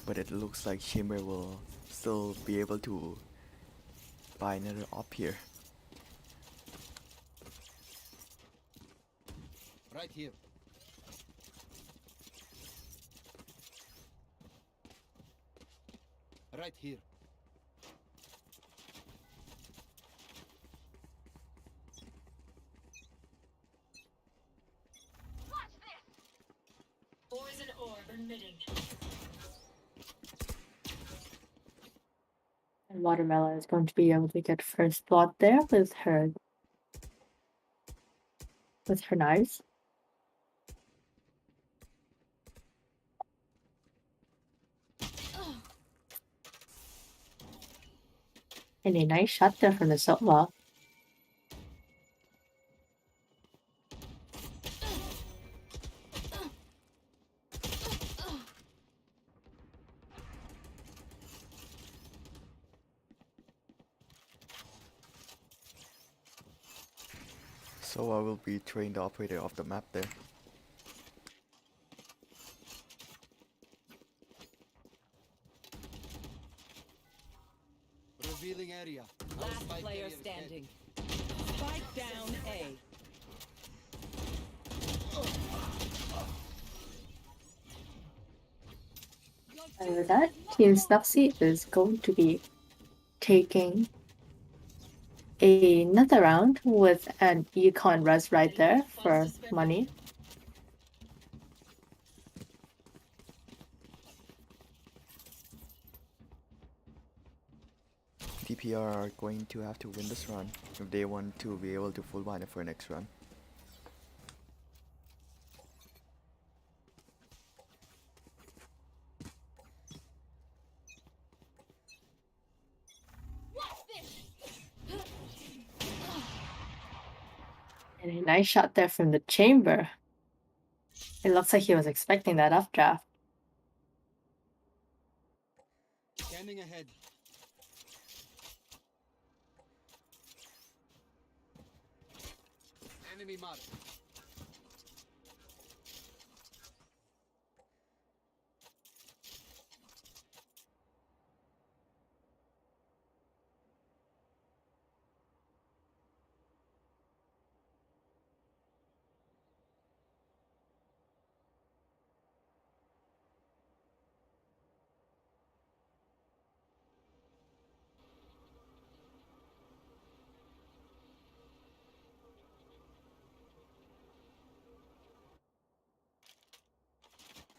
But it looks like chamber will still be able to buy another op here. Right here. Right here. Poison orb emitting. And Watermelon is going to be able to get first blood there with her knives. And a nice shot there from the Seefah. So I will be throwing the operator off the map there. Revealing area. Our Last spike player carrier is dead. standing. Spike down A. And with that, Team Snuxy is going to be taking another round with an Econ res right there for money. DPR are going to have to win this run if they want to be able to full bind it for next run. And a nice shot there from the chamber. It looks like he was expecting that updraft. Scanning ahead. Enemy mark.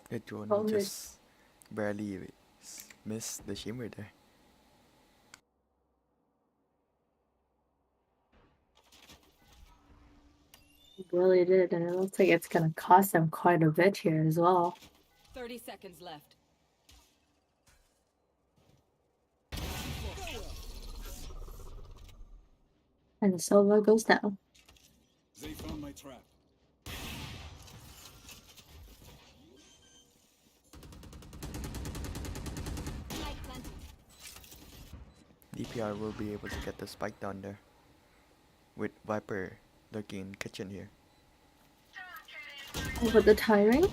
The drone Oh, just barely missed the chamber there. it really did, and it looks like it's gonna cost them quite a bit here as well. 30 seconds left. And the Sova goes down. They found my trap. Spike planted. DPR will be able to get the spike down there. With Viper lurking in kitchen here. Over the timing.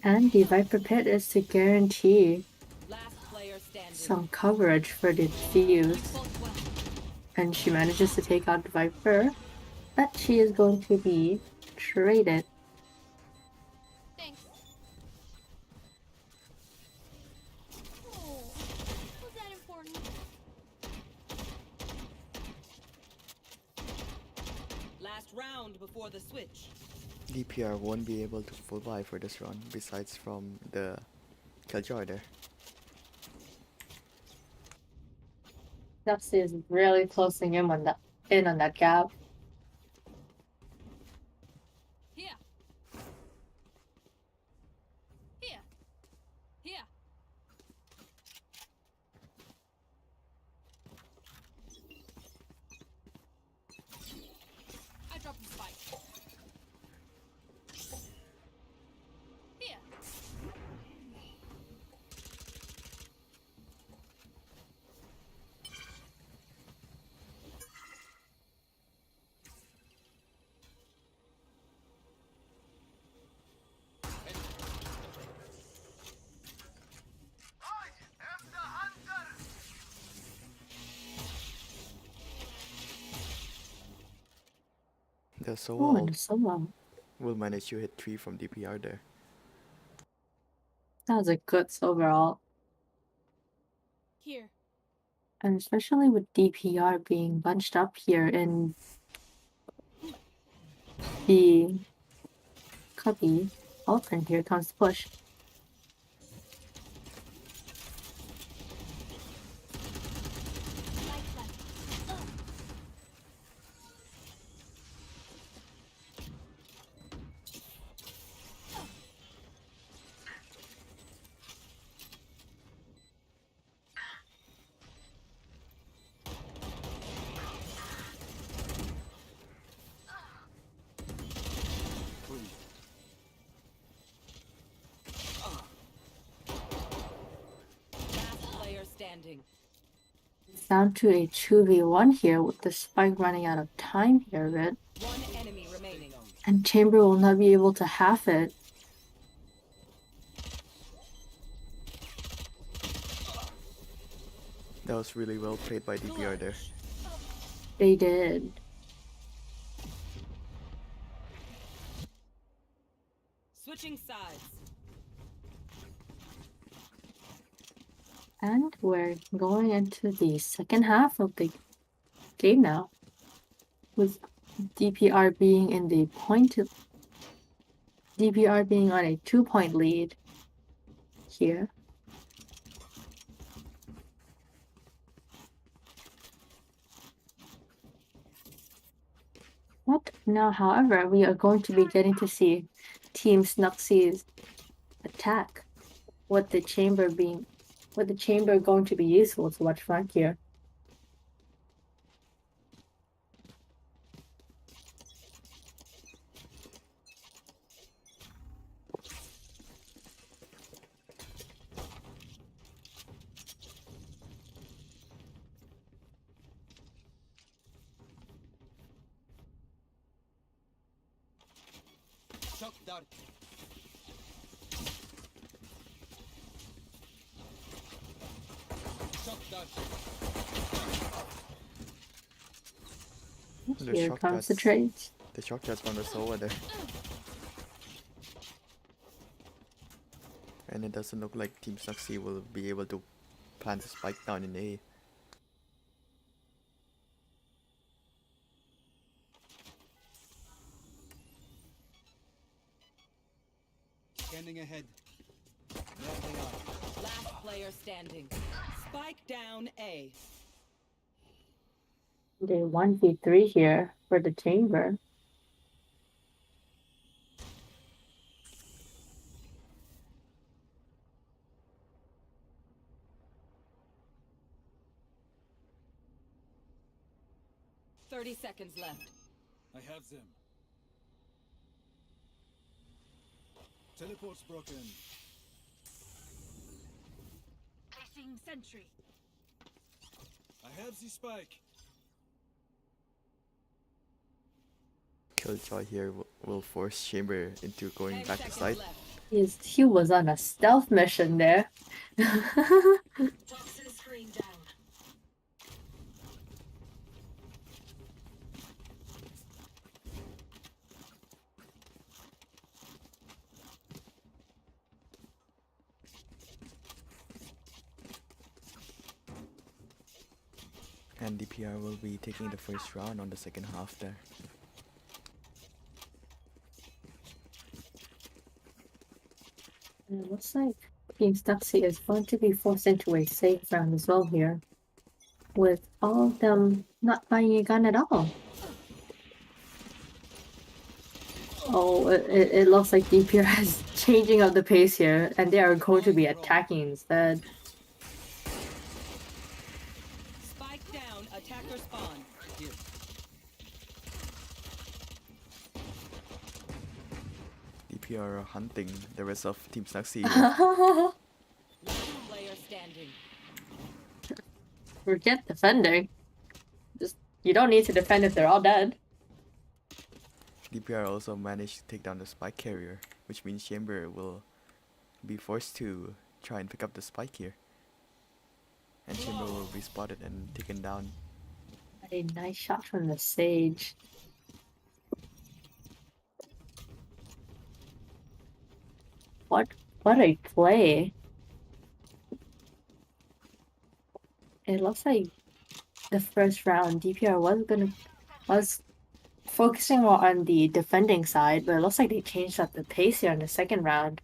And the Viper Pit is to guarantee Last player standing. some coverage for the Fuse. Fought well. And she manages to take out the Viper. But she is going to be traded. Thanks. Oh, was that important? Last round before the switch. DPR won't be able to full buy for this run besides from the Killjoy there. Nupsy is really closing in on that gap. Here. Here. Here. I dropped the spike. Here. The Oh, Sova and ult Sova. will manage to hit 3 from DPR there. That was a good overall. Here. And especially with DPR being bunched up here in the cubby. Oh, and here comes the push. Spike planted. Clean. Last player standing. It's down to a 2v1 here with the spike running out of time here a bit. One enemy remaining. And Chamber will not be able to half it. That was really well played by DPR there. They did. Switching sides. And we're going into the second half of the game now. With DPR being in the DPR being on a 2-point lead here. What? Now, however, we are going to be getting to see Team Snuxy's attack. What the chamber going to be useful to watch front here. Shock dart. Shock dart. The Here shock comes the darts. trades. The shock darts from the Sova there. And it doesn't look like Team Snuxy will be able to plant the spike down in A. Scanning ahead. There they are. Last player standing. Spike down A. They 1v3 here for the chamber. Thirty seconds left. I have them. Teleport's broken. Placing sentry. I have the spike. Killjoy here will force Chamber into going 10 back to seconds side. left. He was on a stealth mission there. Toxin screen down. And DPR will be taking the first round on the second half there. And it looks like Team Snuxy is going to be forced into a safe round as well here, with all of them not buying a gun at all. Oh, it looks like DPR is changing up the pace here, and they are going to be attacking instead. Spike down. Attacker spawn. Here. DPR are hunting the rest of Team Snuxy. Last player standing. Forget defending. Just you don't need to defend if they're all dead. DPR also managed to take down the spike carrier, which means Chamber will be forced to try and pick up the spike here. And Chamber will be spotted and taken down. A nice shot from the Sage. What a play. It looks like the first round DPR was focusing more on the defending side, but it looks like they changed up the pace here in the second round.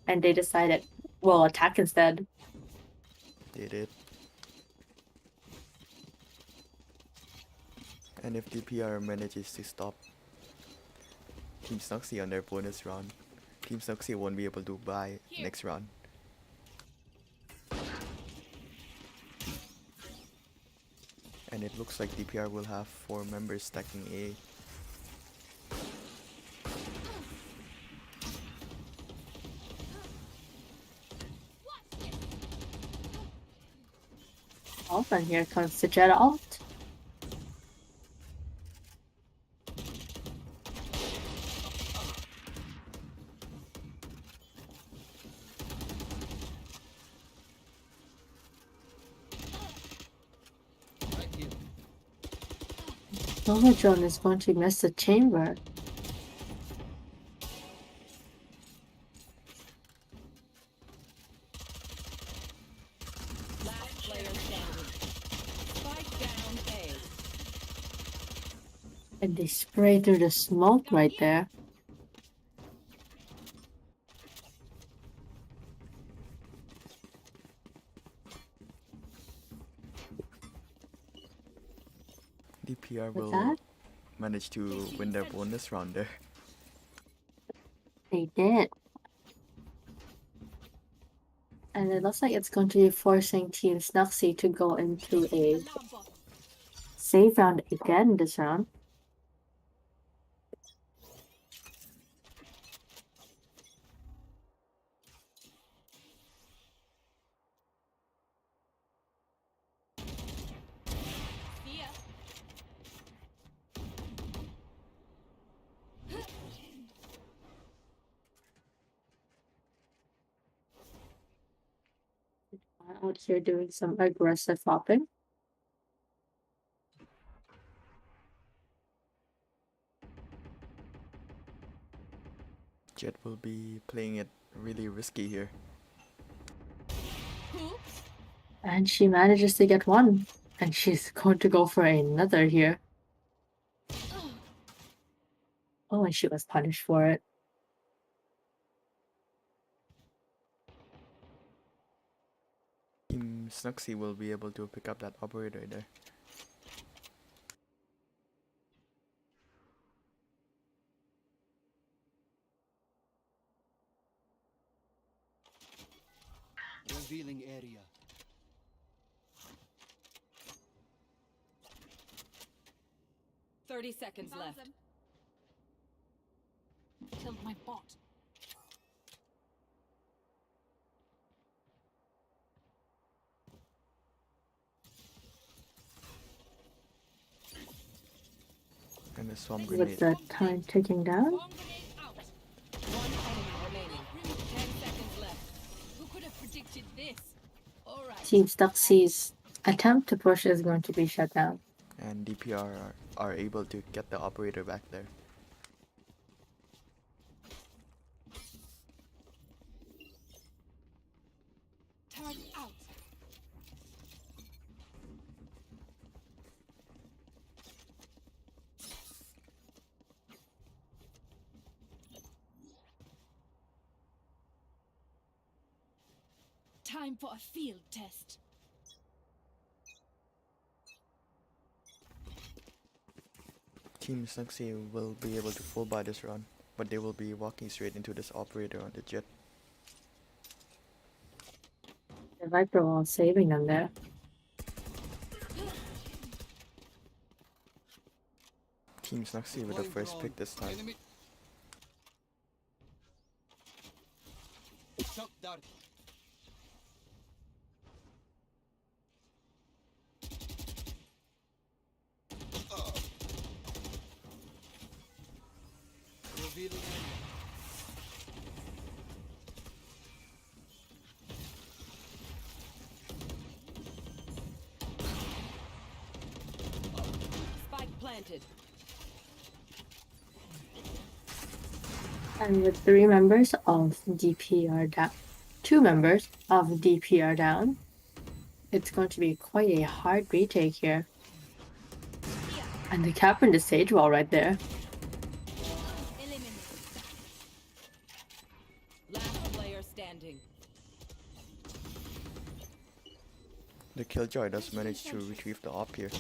And they decided, well, attack instead. They did. And if DPR manages to stop Team Snuxy on their bonus round, Team Snuxy won't be able to buy next round. And it looks like DPR will have 4 members stacking A. Oh, and here comes the Jet ult. Right here. Nova Drone is going to miss the chamber. Last player standing. Spike down A. And they spray through the smoke right there. DPR With will that, manage to win their bonus round there. they did. And it looks like it's going to be forcing Team Snuxy to go into a Alarm bot. save round again this round. See ya. Out here doing some aggressive hopping. Jet will be playing it really risky here. Oops. And she manages to get one. And she's going to go for another here. Oh, and she was punished for it. Team Snuxy will be able to pick up that operator there. Revealing area. Thirty seconds Found left. them. Killed my bot. And the swamp With grenade. the time ticking down. Bomb grenade out. One enemy remaining. 10 seconds left. Who could have predicted this? All right. Team Snuxy's attempt to push is going to be shut down. And DPR are able to get the operator back there. Turn out. Time for a field test. Team Snuxy will be able to full buy this run, but they will be walking straight into this operator on the Jet. The Viper wall saving them there. Team Snuxy with the Deploying first drone. pick this time. Enemy. Shock dart. Revealing area. Spike planted. And with 3 members of DPR down, 2 members of DPR down, it's going to be quite a hard retake here. And the cap in the sage wall right there. Eliminate. Last player standing. The Killjoy does manage to retrieve the op here,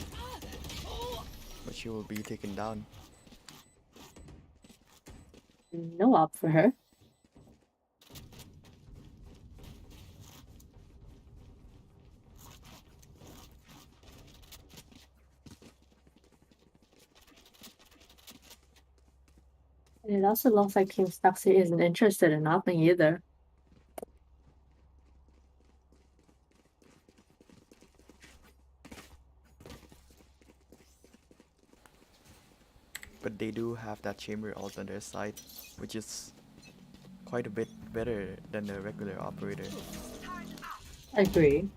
but she will be taken down. No op for her. And it also looks like Team Snuxy isn't interested in opting either. But they do have that chamber ult on their side, which is quite a bit better than the regular operator. Agree.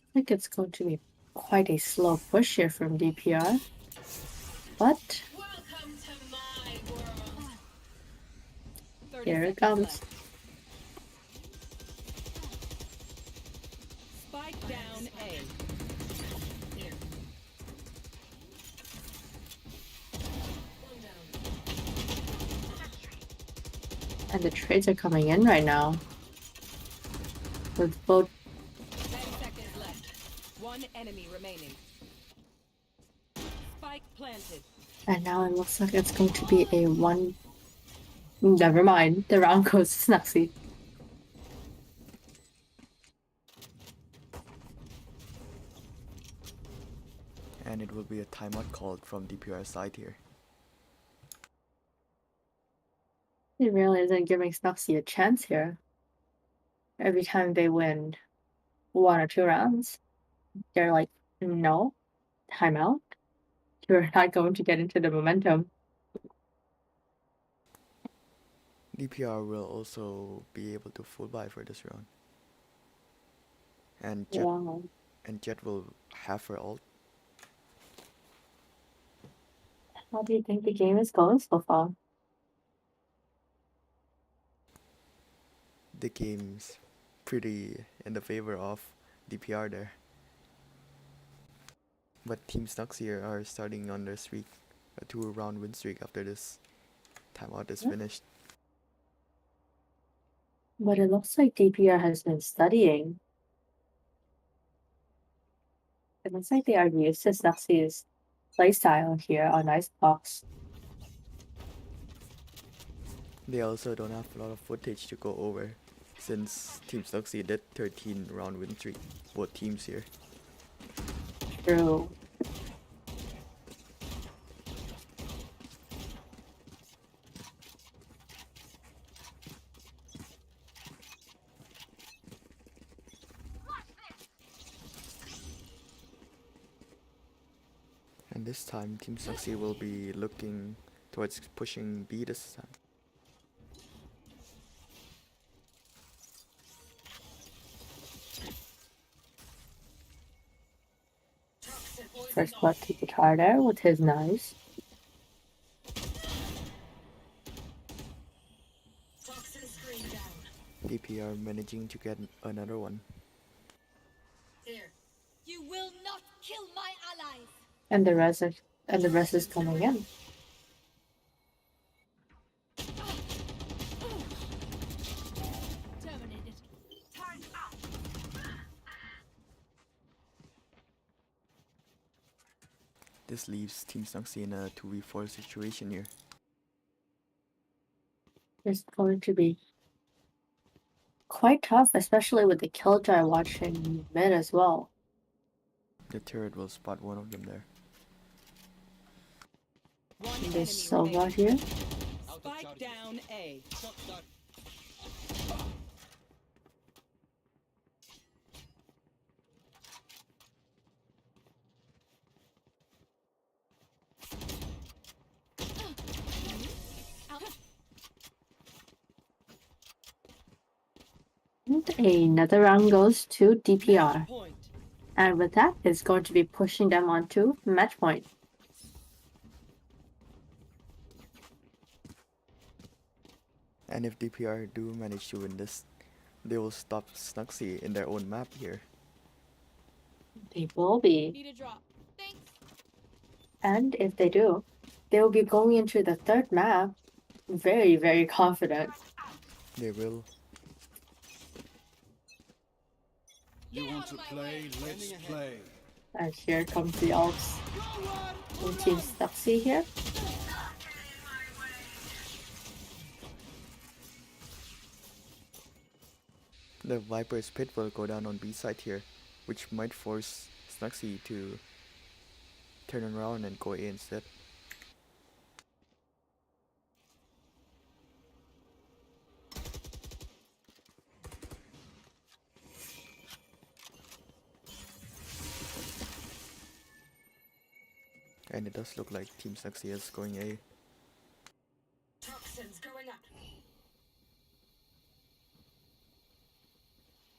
I think it's going to be quite a slow push here from DPR. But Welcome to my world. 30 here it seconds comes. left. Spike down A. And the trades are coming in right now. With both 10 seconds left. One enemy remaining. Spike planted. and now it looks like it's going to be a one. Never mind. The round goes to Snuxy. And it will be a timeout called from DPR side here. It really isn't giving Snuxy a chance here. Every time they win 1 or 2 rounds, they're like, no, timeout. You're not going to get into the momentum. DPR will also be able to full buy for this round. And Wow. Jet will have her ult. How do you think the game is going so far? The game's pretty in the favor of DPR there. But Team Snuxy are starting on their streak, a 2-round win streak after this timeout is finished. But it looks like DPR has been studying. It looks like they are used to Snuxy's playstyle here on Icebox. They also don't have a lot of footage to go over, since Team Snuxy did 13-round win streak, both teams here. True. And this time, Team Snuxy will be looking towards pushing B this time. First blood to the tar there with his knives. DPR managing to get another one. You will not kill my allies. And the rest is coming in. Terminated. Time up. This leaves Team Snuxy in a 2v4 situation here. It's going to be quite tough, especially with the Killjoy watching mid as well. The turret will spot one of them there. One And enemy there's Seefah remaining. here. Spike down A. Shot that. And another round goes to DPR. Point. And with that, it's going to be pushing them onto match point. And if DPR do manage to win this, they will stop Snuxy in their own map here. They will be. Need a drop. Thanks. And if they do, they will be going into the third map very, very confident. They will. You want to play? Let's play. And here comes the ults from Team Snuxy here. The Viper's Pit will go down on B side here, which might force Snuxy to turn around and go A instead. And it does look like Team Snuxy is going A. Toxins going up.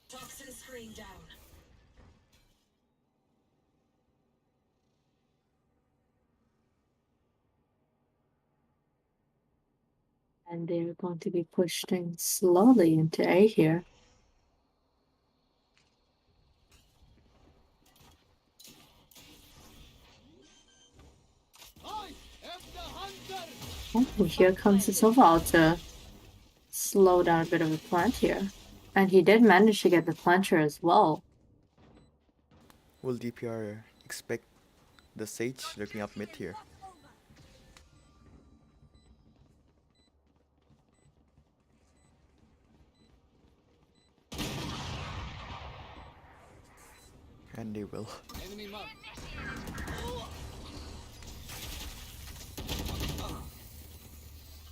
Toxin screen down. And they're going to be pushing slowly into A here. I am the hunter. Oh, and here comes the Seefah to slow down a bit of a plant here. And he did manage to get the planter as well. Will DPR expect the Sage lurking up mid here? And they will. Enemy mark.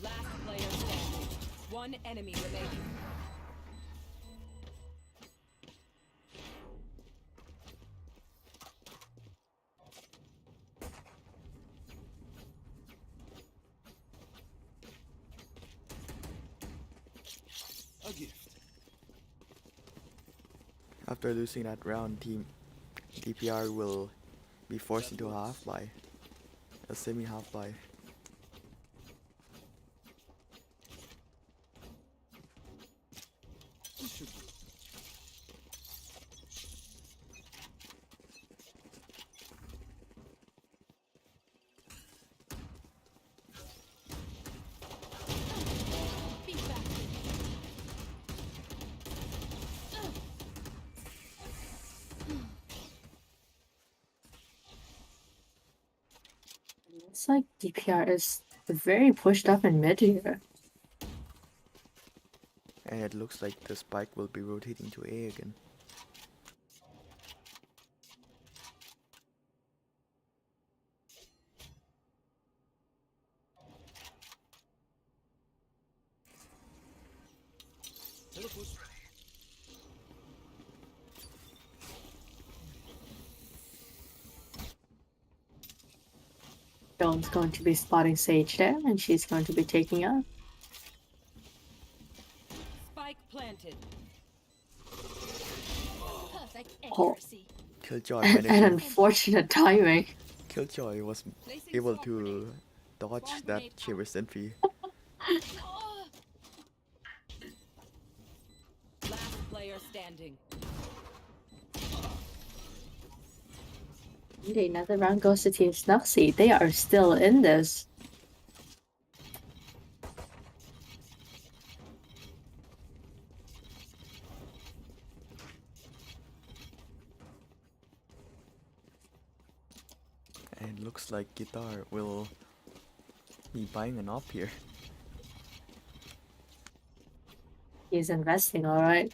Last player standing. One enemy remaining. A gift. After losing that round, Team DPR will be forced into a half-buy. A semi-half-buy. This should do. Be back. It's like DPR is very pushed up in mid here. And it looks like the spike will be rotating to A again. Teleport ready. Dawn's going to be spotting Sage there, and she's going to be taking out. Spike planted. Perfect Oh. accuracy. Killjoy And managed. unfortunate timing. Killjoy was Placing able swamp to grenade. dodge Swamp that grenade out. Shiver Sentry. Oh, Last player standing. Indeed, another round goes to Team Snuxy. They are still in this. And it looks like Guitar will be buying an op here. He's investing, alright.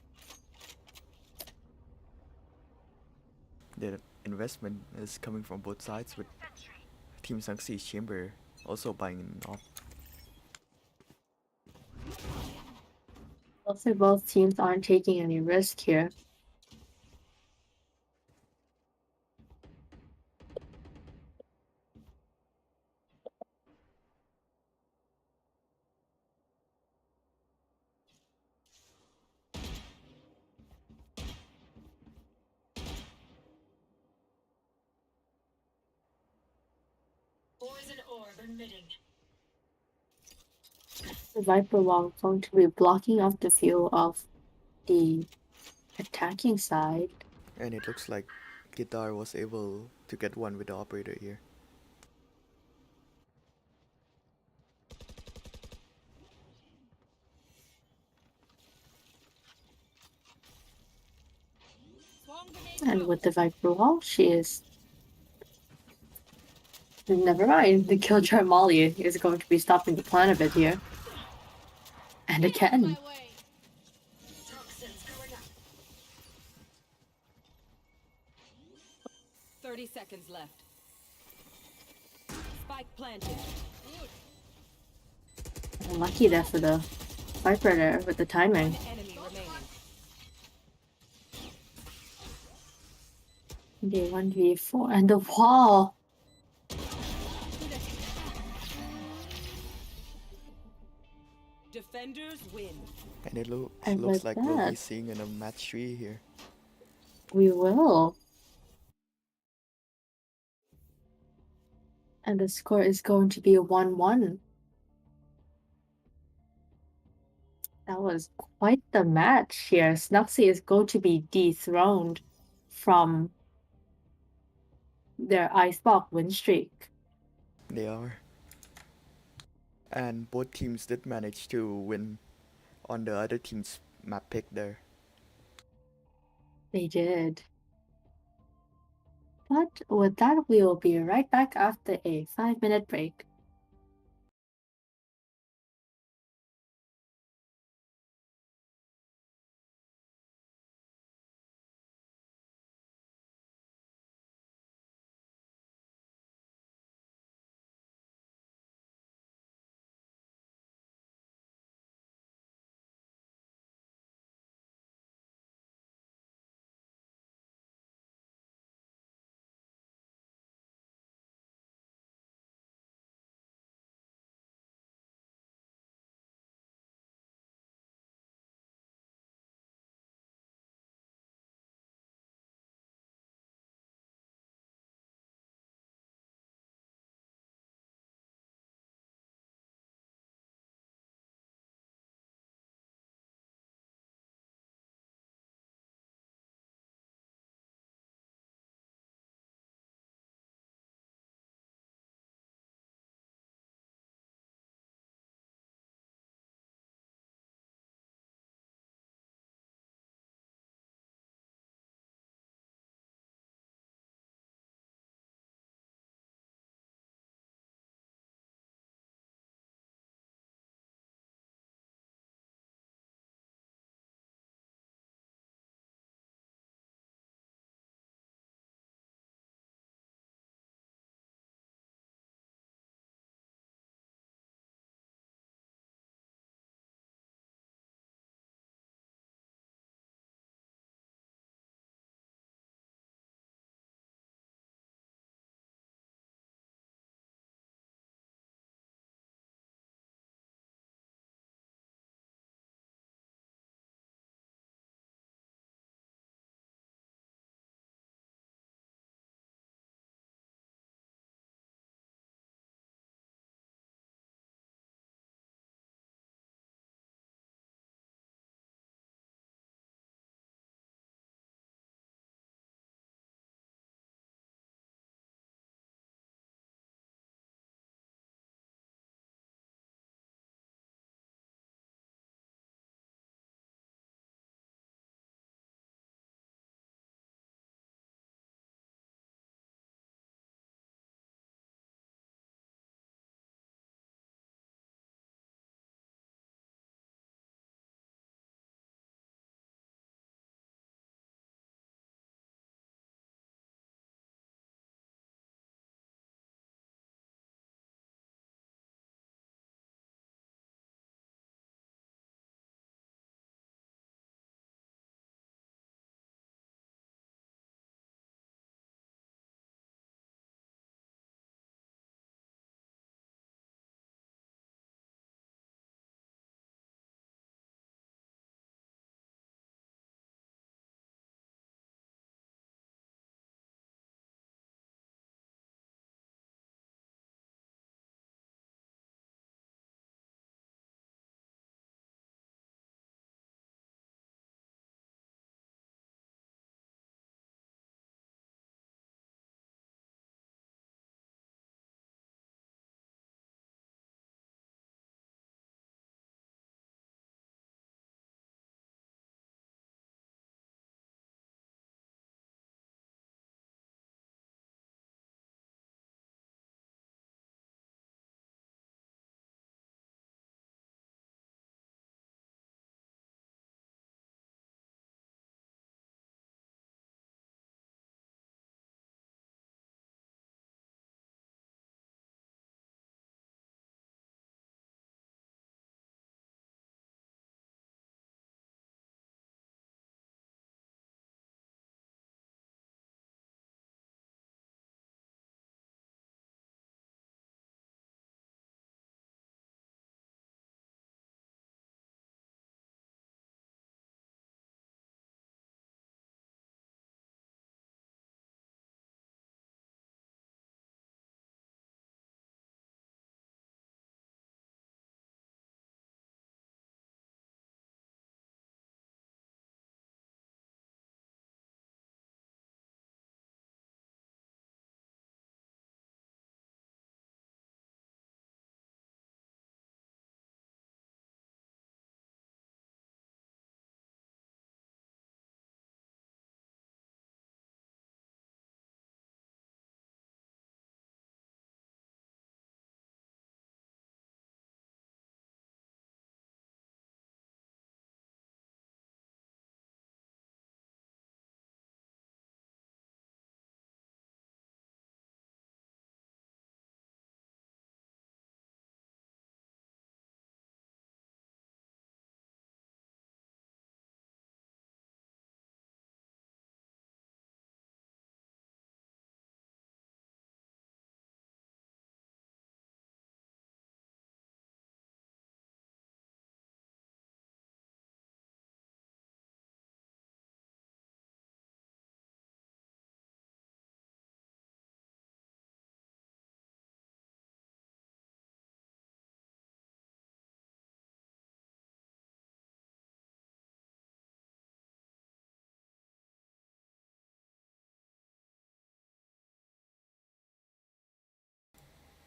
The investment is coming from both sides, with Team Snuxy's Chamber also buying an op. Looks like both teams aren't taking any risk here. Poison orb emitting. The Viper Wall going to be blocking off the view of the attacking side. And it looks like Guitar was able to get one with the operator here. swamp grenade And out. with the Viper Wall, she is. Never mind, the Killjoy Molly is going to be stopping the plan a bit here. And Get out of again, my way. Toxins going up. 30 seconds left. Spike planted. lucky there for the Viper there with the timing. One enemy remaining. The 1v4 and the wall. Defenders win. And it And looks with like we'll be that- seeing in a match 3 here. We will. And the score is going to be a 1-1. That was quite the match here. Snuxy is going to be dethroned from their Icebox win streak. They are. And both teams did manage to win on the other team's map pick there. They did. But with that, we will be right back after a 5-minute break.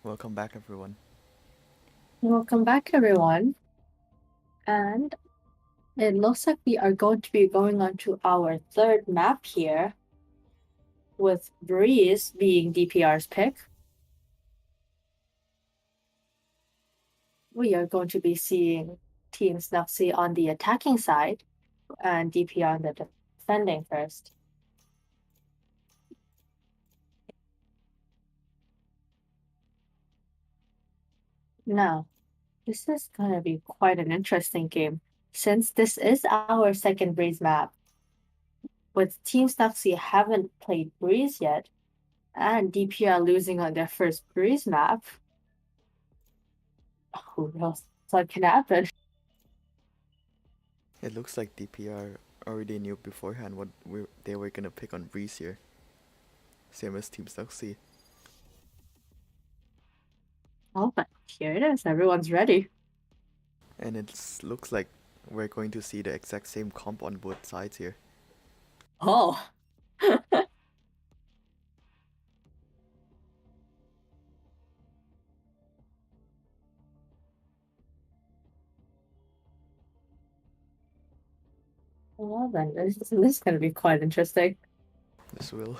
Welcome back, everyone. Welcome back, everyone. And it looks like we are going to be going on to our third map here, with Breeze being DPR's pick. We are going to be seeing Team Snuxy on the attacking side and DPR on the defending first. Now, this is going to be quite an interesting game, since this is our second Breeze map. With Team Snuxy haven't played Breeze yet, and DPR losing on their first Breeze map. Who knows what can happen? It looks like DPR already knew beforehand what they were gonna pick on Breeze here. Same as Team Snuxy. Oh, but here it is. Everyone's ready. And it looks like we're going to see the exact same comp on both sides here. Oh. Well then, this is going to be quite interesting. This will.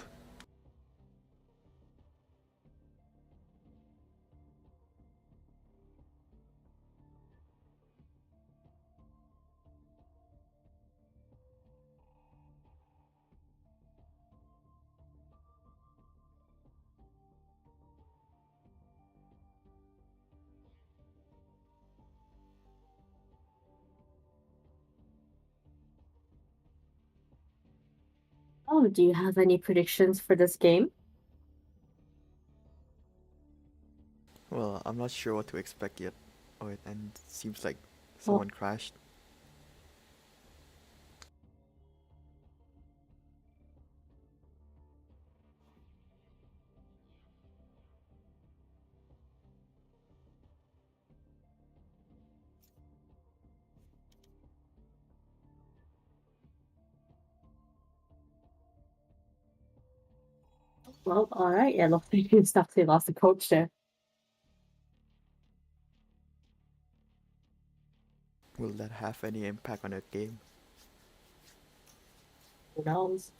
Oh, do you have any predictions for this game? Well, I'm not sure what to expect yet. Oh, and it seems like someone crashed. Well, alright, yeah, looks like Snuxy lost the coach there. Will that have any impact on the game? Who knows?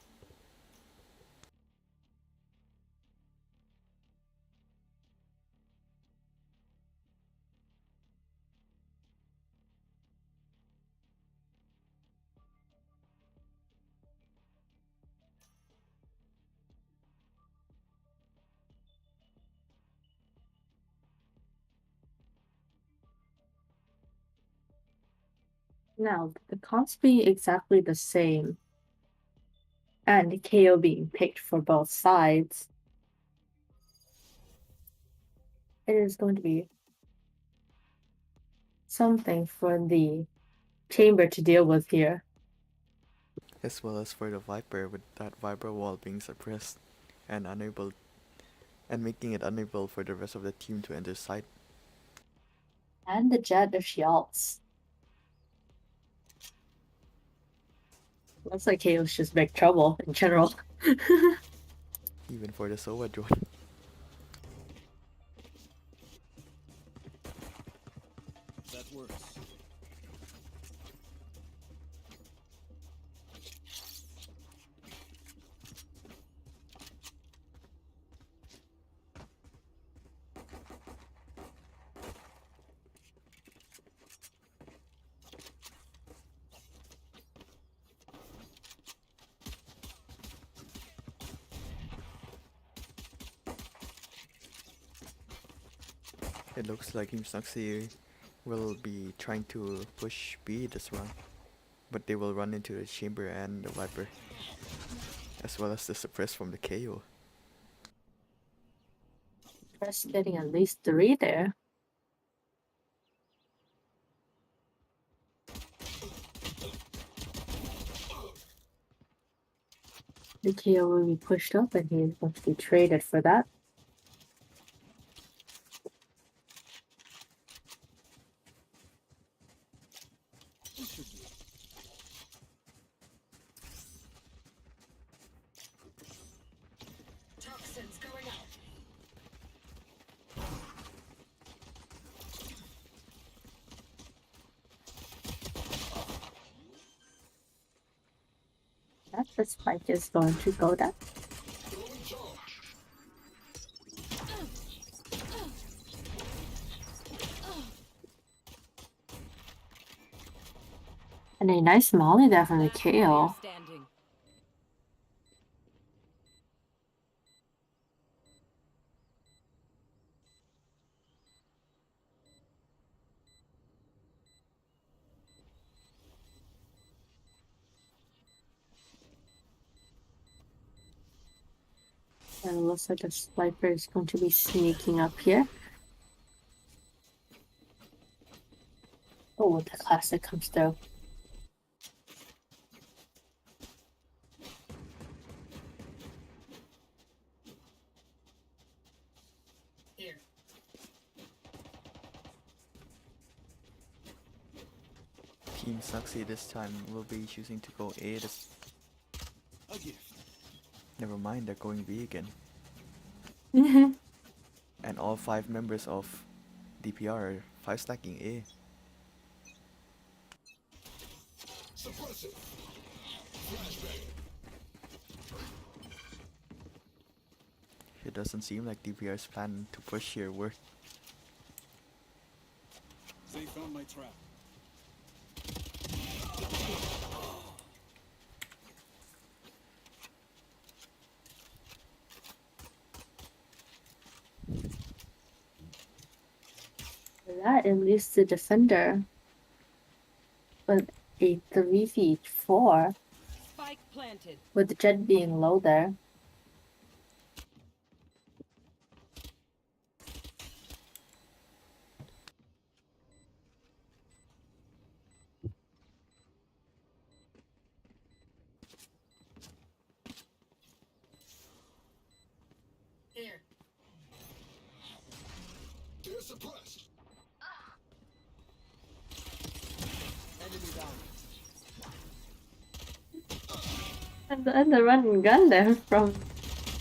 Now, the comps being exactly the same, and KO being picked for both sides, it is going to be something for the chamber to deal with here. As well as for the Viper, with that Viper wall being suppressed and making it unable for the rest of the team to enter site. And the Jet if she ults. Looks like KO's just big trouble in general. Even for the Sova drone. That works. It looks like Team Snuxy will be trying to push B this round, but they will run into the chamber and the Viper, as well as the suppress from the KO. First getting at least 3 there. The KO will be pushed up and he is going to be traded for that. Toxins going out. The spike is going to go down. And a nice molly there from the Last player KO. standing. And it looks like a sniper is going to be sneaking up here. Oh, the classic comes through. Here. Team Snuxy this time will be choosing to go A. A gift. Never mind, they're going B again. And all 5 members of DPR are 5 stacking A. Suppressive. It doesn't seem like DPR's plan to push here worked. They found my trap. That at least the defender. But a 3v4 Spike planted. with the jet being low there. Here. They're suppressed. And the run and gun there from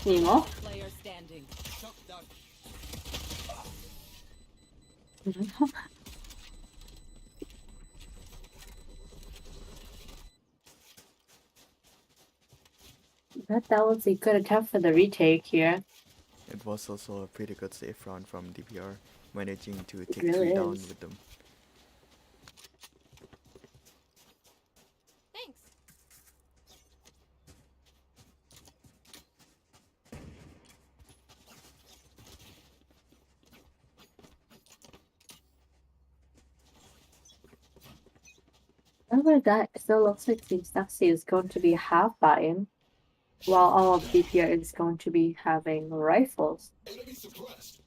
Nemo. Player standing. Shut down. That was a good attempt for the retake here. It was also a pretty good safe round from DPR, managing to take really 3 down is. with them. Thanks. However, that still looks like Team Snuxy is going to be half buy-in, while all of DPR is going to be having rifles. Enemy suppressed.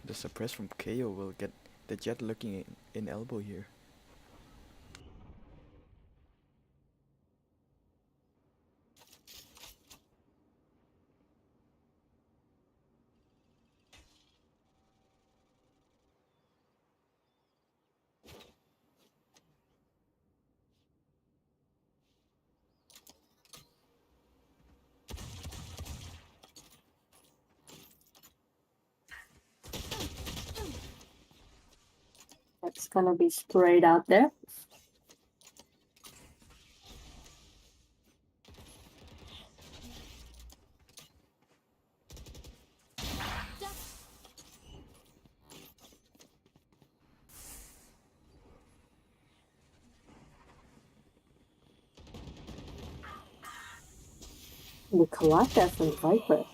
The suppress from KO will get the jet looking in elbow here. That's gonna be sprayed out there. The Kalata from Viper.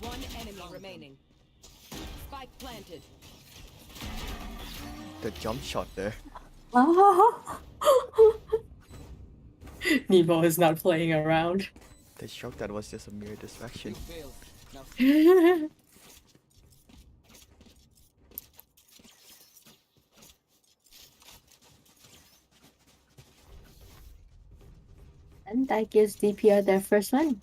One enemy remaining. Spike planted. The jump shot there. Nemo is not playing around. The shock that was just a mere distraction. Failed. Now And that gives DPR their first win.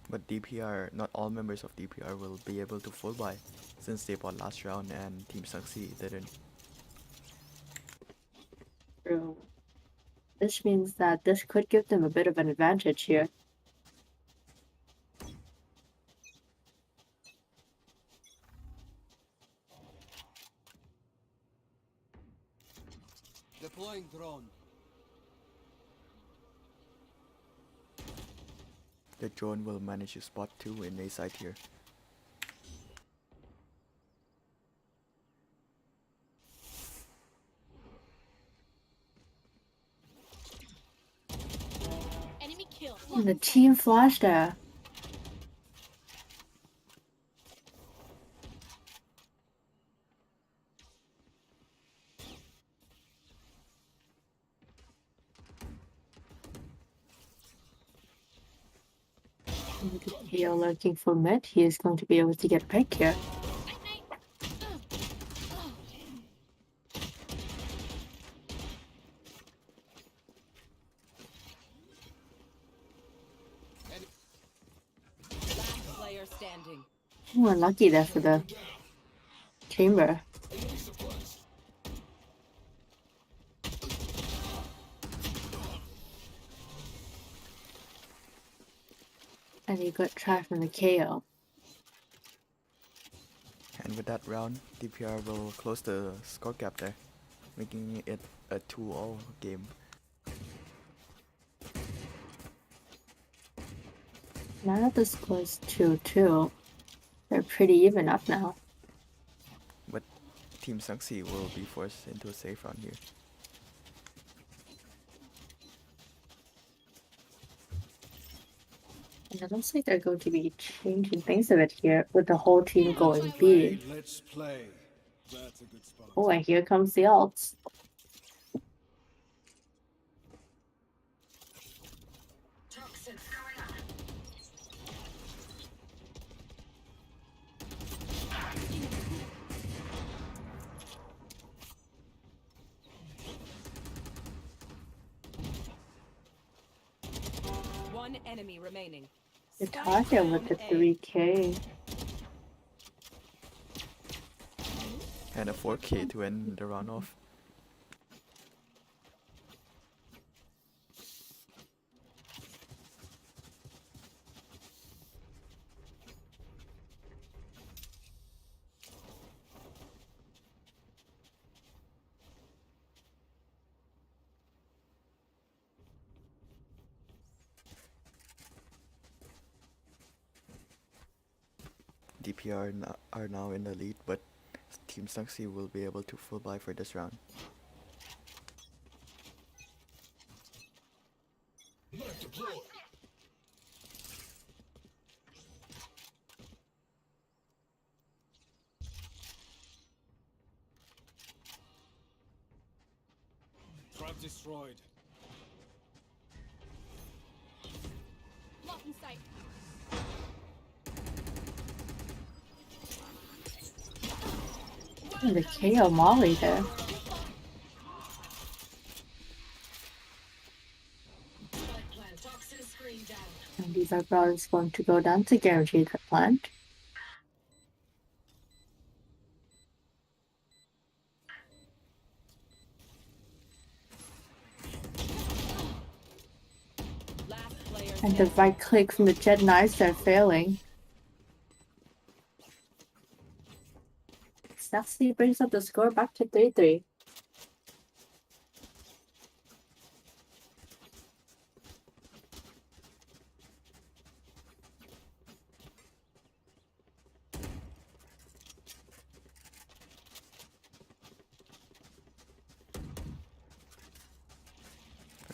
But DPR, not all members of DPR will be able to full buy, since they bought last round and Team Snuxy didn't. True. This means that this could give them a bit of an advantage here. The drone will manage to spot 2 in A side here. Enemy kill. And the team flash there. And with the KO lurking for mid, he is going to be able to get a pick here. Last player standing. Oh, unlucky there for the chamber. And he got try from the KO. And with that round, DPR will close the score gap there, making it a 2-all game. Now that the score is 2-2, they're pretty even up now. But Team SNUXY will be forced into a safe round here. And it looks like they're going to be changing things a bit here with the whole team going B. Let's play. That's a good spot. Oh, and here comes the ults. Toxins going up. One enemy remaining. The Spike target with the down A. 3K. And a 4K to end the round off. DPR are now in the lead, but Team SNUXY will be able to full buy for this round. Trap destroyed. Lock in sight. And the KO Molly there. Spike plant. Toxin screen down. And these are brothers going to go down to guarantee the plant. Last player And the right click from the Jet Knights are failing. SNUXY brings up the score back to 3-3.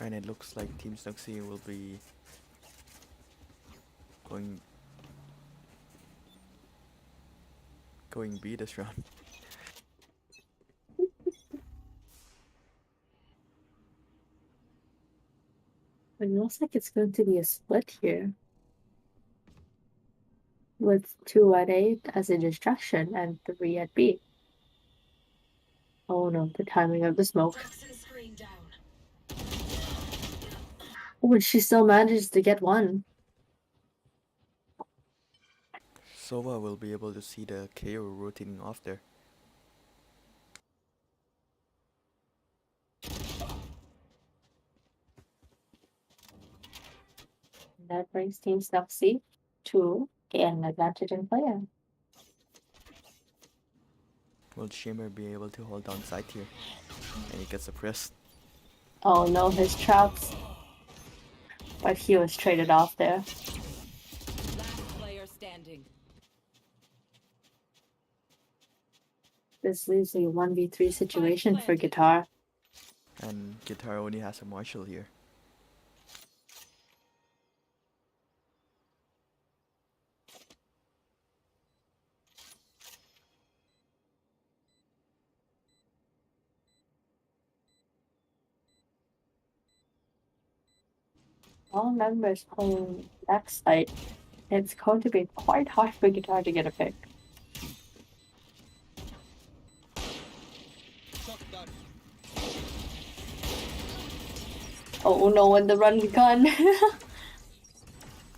And it looks like Team SNUXY will be going B this round. It looks like it's going to be a split here. With 2 at A as a distraction and 3 at B. Oh no, the timing of the smoke. Toxin screen down. Oh, and she still manages to get one. Sova will be able to see the KO rotating off there. That brings Team SNUXY to an advantage in player. Will Shimmer be able to hold down side here? And he gets suppressed. Oh no, his traps. But he was traded off there. this leaves a 1v3 situation for Guitar. And Guitar only has a Marshall here. All members playing backside. It's going to be quite hard for Guitar to get a pick. Shot done. Oh no, and the run gun.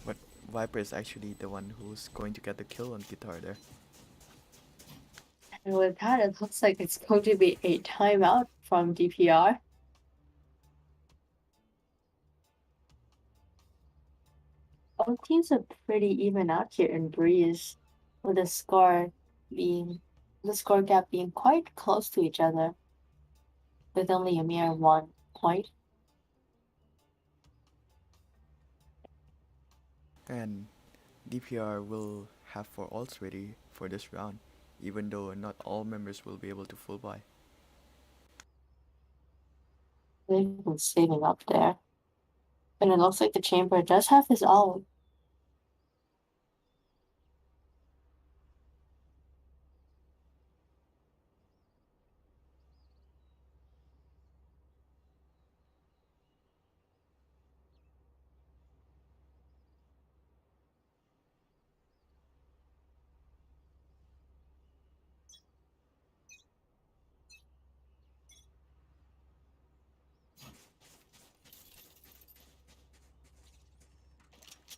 But Viper is actually the one who's going to get the kill on Guitar there. And with that, it looks like it's going to be a timeout from DPR. Both teams are pretty even out here in Breeze, with the score gap being quite close to each other, with only a mere 1 point. And DPR will have 4 ults ready for this round, even though not all members will be able to full buy. They've been saving up there. And it looks like the chamber does have his ult.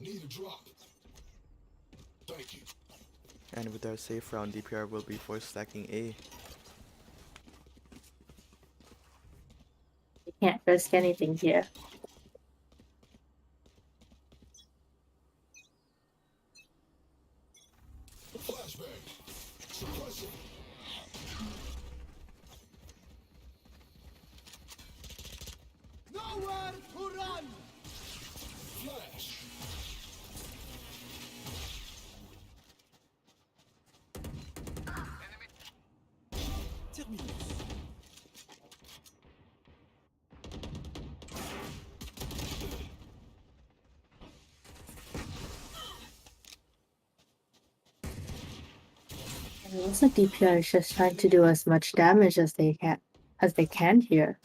Need a drop. Thank you. And with our safe round, DPR will be force stacking A. You can't risk anything here. Flashbang. Suppressing. Nowhere to run. Flash. Terminus. And it looks like DPR is just trying to do as much damage as they can here.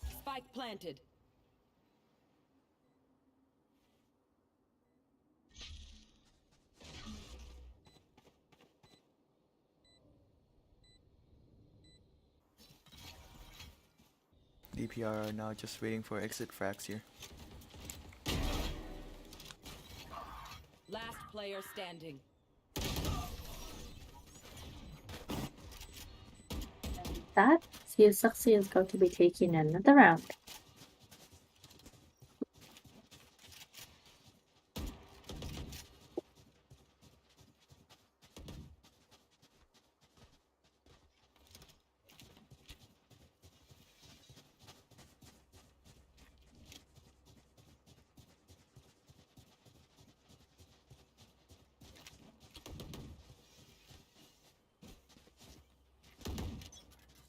Spike planted. DPR are now just waiting for exit frags here. Last player standing. That TEAM SNUXY is going to be taking another round.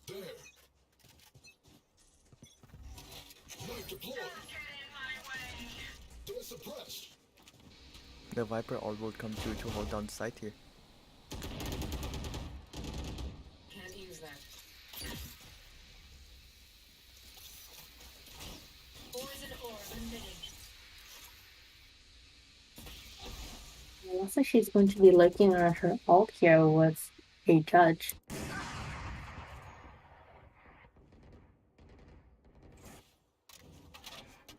There. Knife deployed. They're suppressed. The Viper all will come through to hold down site here. Can't use that. Poison orb emitting. It looks like she's going to be looking at her ult here with a judge.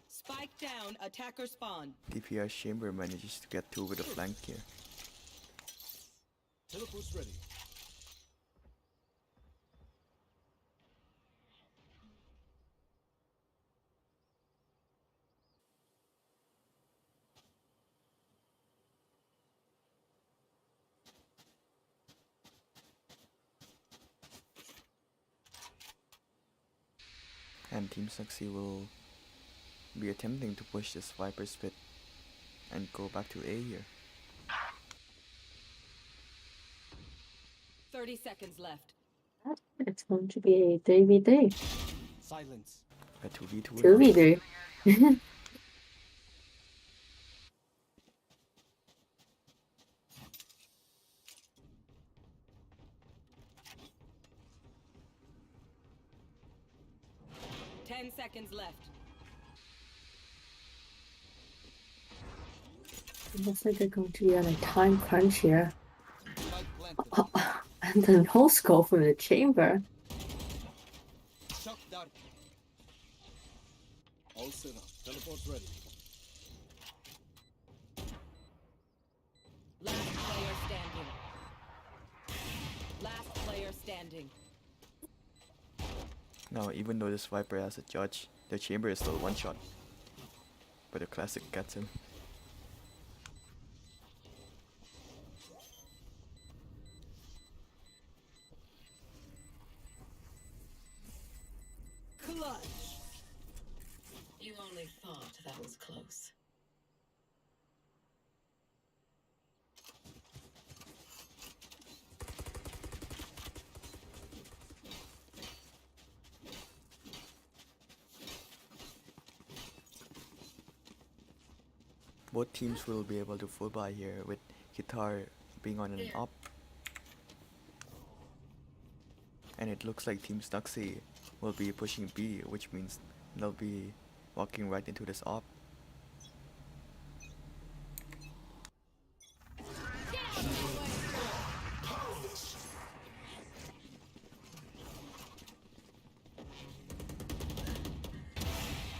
Spike down, attacker spawn. DPR's chamber manages to get through with a flank here. Teleport's ready. And Team SNUXY will be attempting to push this Viper's pit and go back to A here. 30 seconds left. It's going to be a 3v3. Silence. A 2v2 now. 2v3. 10 seconds left. It looks like they're going to be on a time crunch here. Spike planted. And the no scope from the chamber. Shock dart. All set up. Teleport's ready. Last player standing. Last player standing. Now, even though this Viper has a judge, the chamber is still one shot. But the classic gets him. Clutch. You only thought that was close. Both teams will be able to full buy here with Guitar being on an up. And it looks like Team Snuxy will be pushing B, which means they'll be walking right into this op.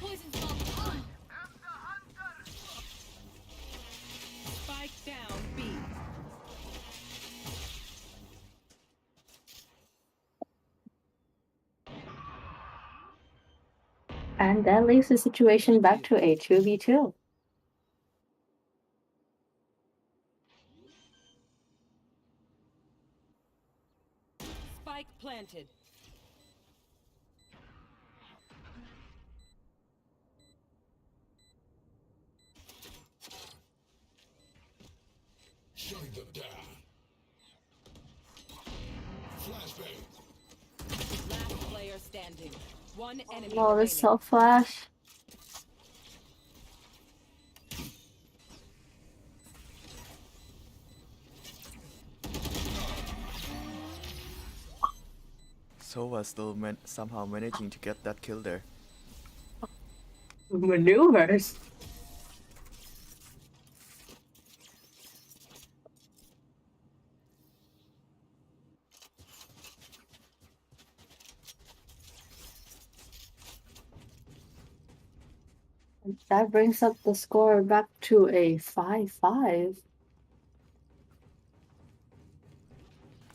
Poison's bomb on. Spike down B. And that leaves the situation back to a 2v2. Spike planted. Shutting them down. Flashbang. Last player standing. One enemy Oh, remaining. this self-flash. Sova still somehow managing to get that kill there. Maneuvers. That brings up the score back to a 5-5.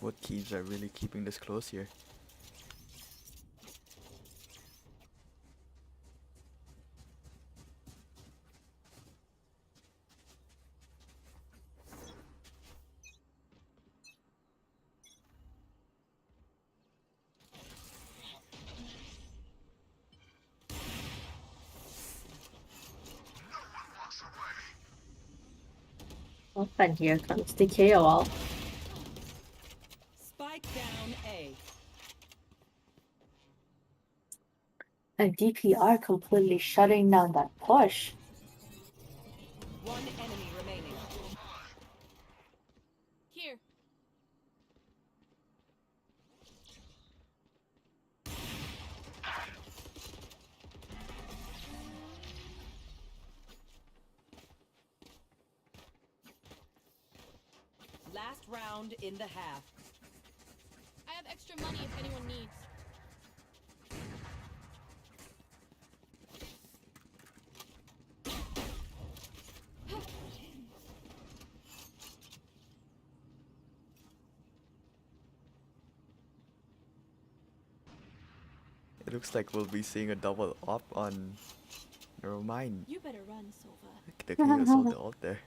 Both teams are really keeping this close here. Oh, and here comes the KO. Spike down A. And DPR completely shutting down that push. One enemy remaining. Here. Last round in the half. I have extra money if anyone needs. It looks like we'll be seeing a double op on. Never mind. You better run, Seefah. The KO sold the ult there.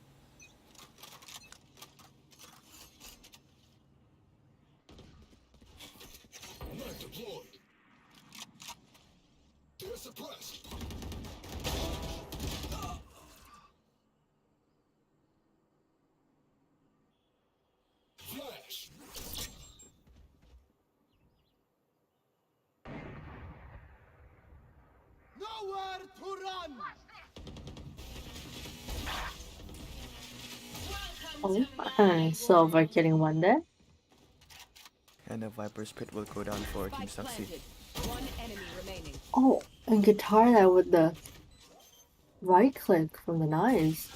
Knife deployed. They're suppressed. Flash. Nowhere to run! Oh, and Silver getting one there. And the Viper's Pit will go down for Team Spike Snuxy. planted. One enemy remaining. Oh, and guitar there with the right click from the knives.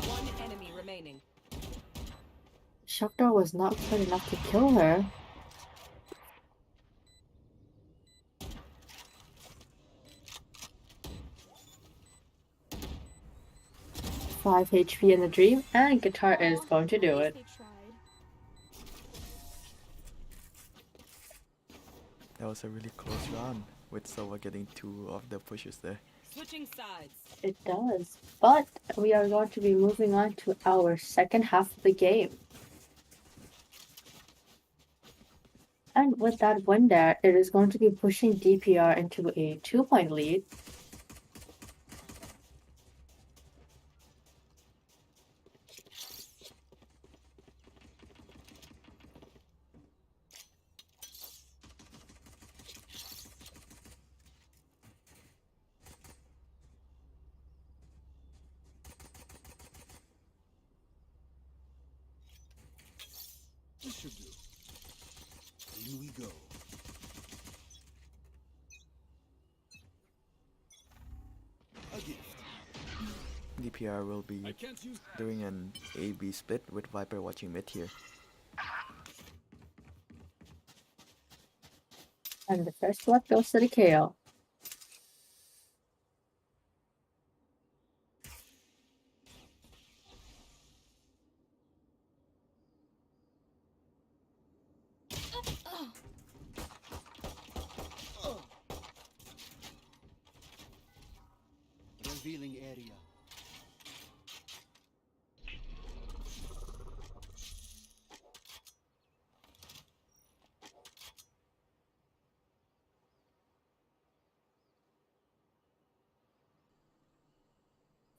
One enemy remaining. Shaktar was not quite enough to kill her. Five HP in the dream, and guitar is going to do it. They tried. That was a really close round, with Sova getting 2 of the pushes there. Switching sides. It does. But we are going to be moving on to our second half of the game. And with that win there, it is going to be pushing DPR into a 2-point lead. This should do. In we go. A gift. DPR will be I can't use doing an A-B split with Viper watching mid here. And the first blood goes to the KO. revealing area.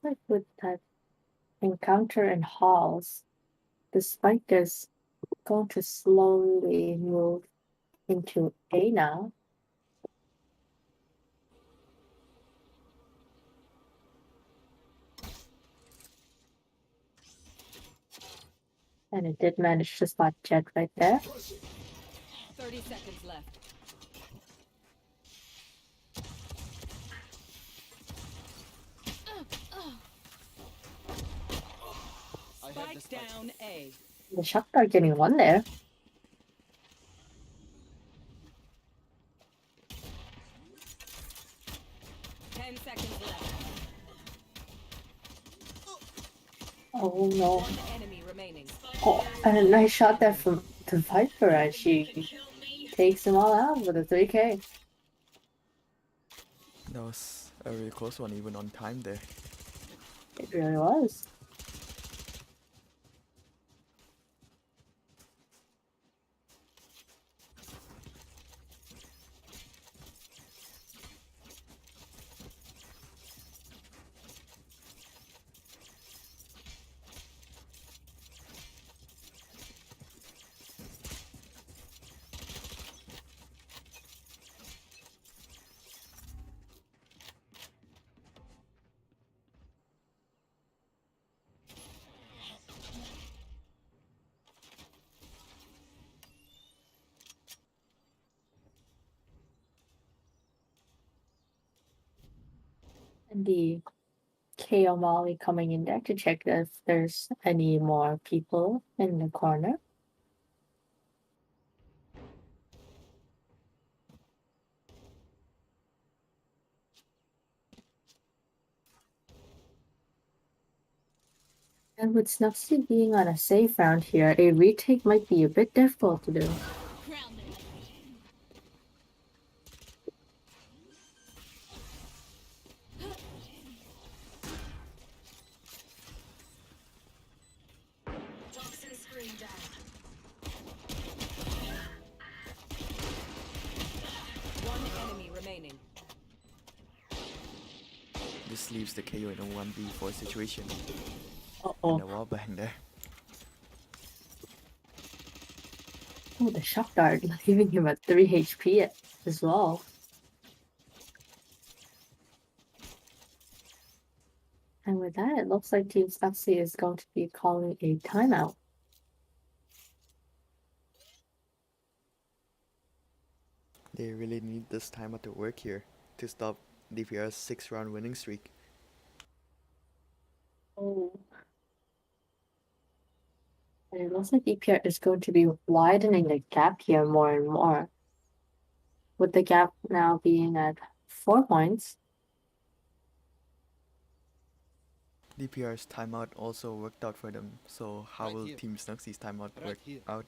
Like with that encounter in halls, the spike is going to slowly move into A now. And it did manage to spot Jet right there. 30 seconds left. Spike down A. The Shakhtar getting one there. Ten seconds left. Oh no. One enemy remaining. Oh, and a nice shot there from the Viper, and she takes them all out with a 3K. That was a really close one, even on time there. It really was. And the KO Molly coming in there to check if there's any more people in the corner. And with Snupsy being on a safe round here, a retake might be a bit difficult to do. Crown them. Toxin screen down. One enemy remaining. This leaves the KO in a 1v4 situation. And Uh-oh. a wall bang there. Oh, the shock dart, leaving him at 3 HP as well. And with that, it looks like Team Snuxy is going to be calling a timeout. They really need this timeout to work here to stop DPR's 6-round winning streak. Oh. And it looks like DPR is going to be widening the gap here more and more, with the gap now being at 4 points. DPR's timeout also worked out for them, so how Right will here. Team Snuxy's timeout Right work here. out?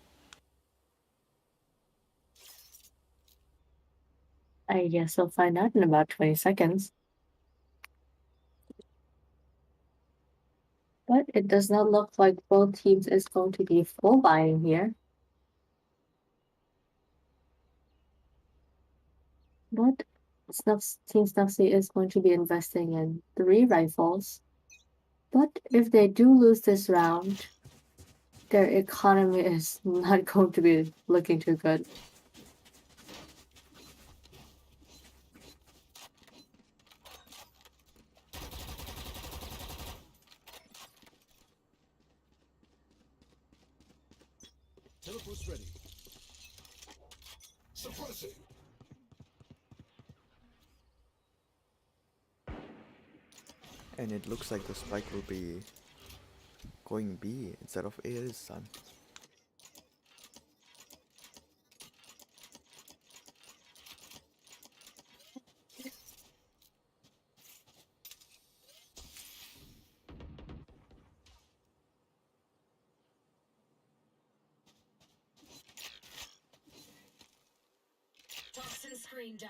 I guess we'll find out in about 20 seconds. But it does not look like both teams is going to be full buying here. But Team Snuxy is going to be investing in 3 rifles. But if they do lose this round, their economy is not going to be looking too good. Teleport's ready. Suppressing. And it looks like the spike will be going B instead of A this time. Toxin screen down.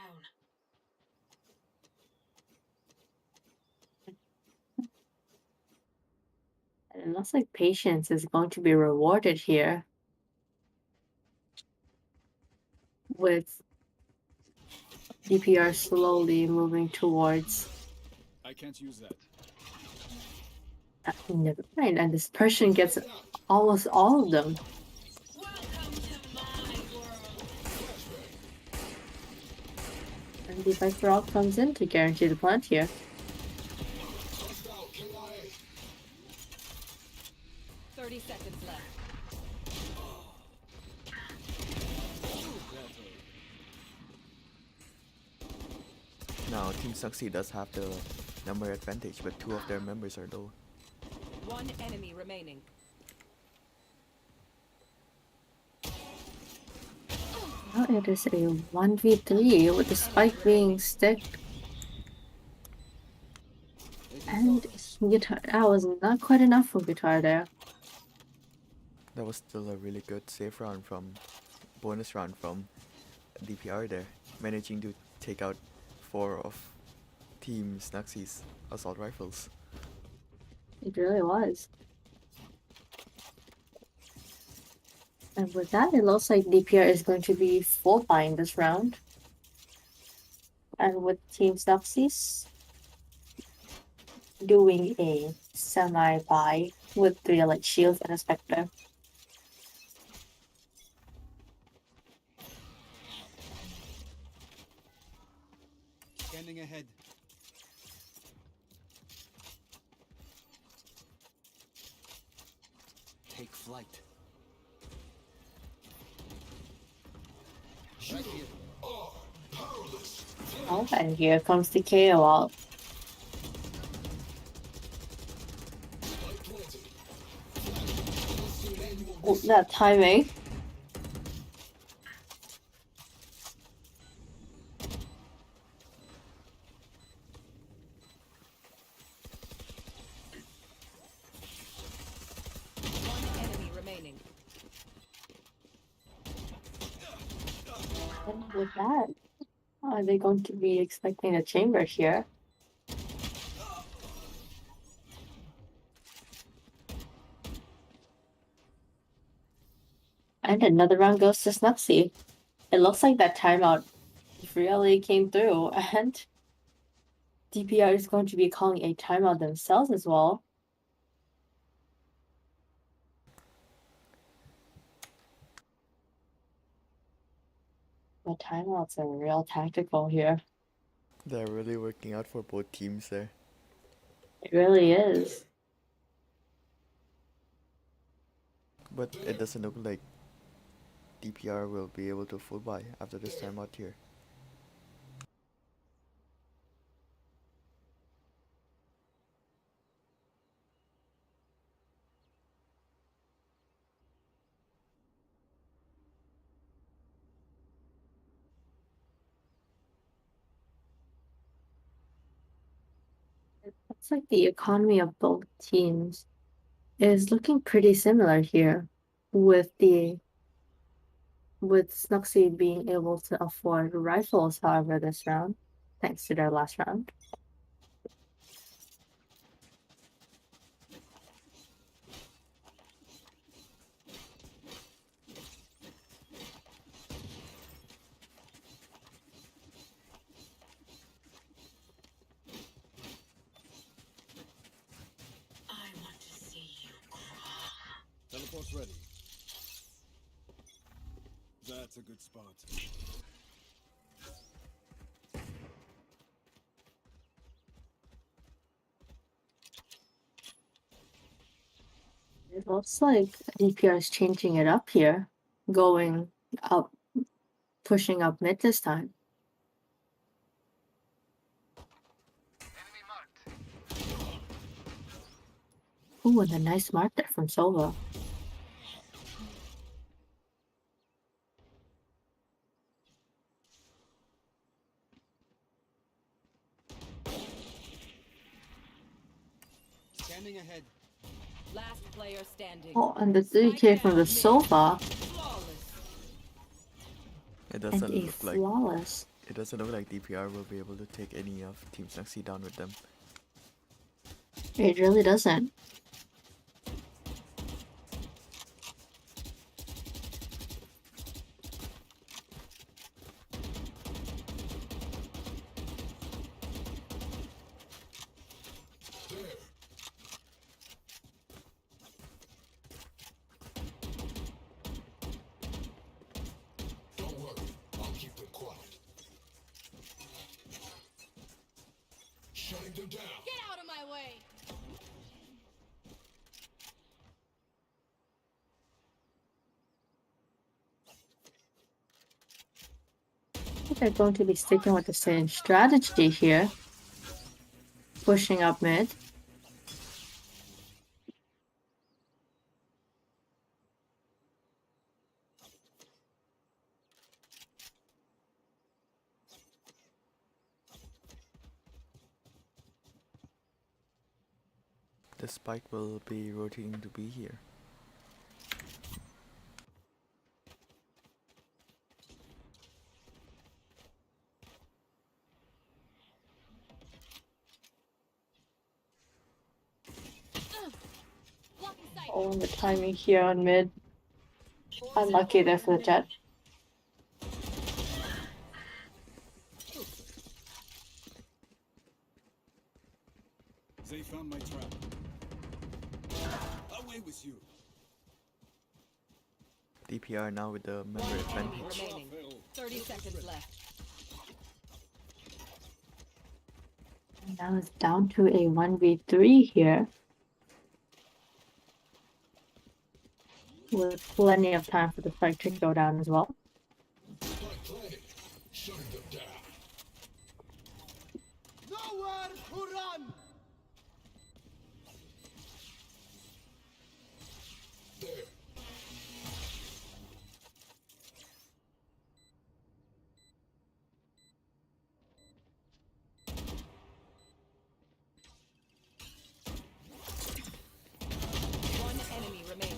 And it looks like patience is going to be rewarded here, with DPR slowly moving towards. I can't use that. Never mind, and this person gets almost all of them. Welcome to my world. And the Viper All comes in to guarantee the plant here. 30 seconds left. Now Team Snuxy does have the number advantage, but 2 of their members are low. One enemy remaining. Now it is a 1v3 with the spike being sticked. And guitar, that was not quite enough for guitar there. That was still a really good safe round from bonus round from DPR there, managing to take out 4 of Team Snuxy's assault rifles. It really was. And with that, it looks like DPR is going to be full buying this round. And with Team Snuxy's doing a semi-buy with 3 elite shields and a spectre. Scanning ahead. Take flight. Right here. Oh, and here comes the KO out. Oh, that timing. One enemy remaining. And with that, are they going to be expecting a chamber here? And another round goes to Snuxy. It looks like that timeout really came through, and DPR is going to be calling a timeout themselves as well. The timeouts are real tactical here. They're really working out for both teams there. It really is. But it doesn't look like DPR will be able to full buy after this timeout here. It looks like the economy of both teams is looking pretty similar here, with Snuxy being able to afford rifles, however, this round, thanks to their last round. I want to see you crawl. Teleport's ready. That's a good spot. It looks like DPR is changing it up here, going up, pushing up mid this time. Ooh, and a nice mark there from Sova. Scanning ahead. Last player standing. Oh, and the 3K from the Sova, Flawless. It and doesn't a look like flawless. it doesn't look like DPR will be able to take any of Team Snuxy down with them. It really doesn't. Get out of my way! I think they're going to be sticking with the same strategy here, pushing up mid. The spike will be rotating to be here. Blocking sight! Oh, and the timing here on mid. Unlucky there for the Jet. They found my trap. Away with you. DPR now with the member advantage. Remaining. 30 seconds left. Now it's down to a 1v3 here, with plenty of time for the spike to go down as well. Nowhere to run. One enemy remaining.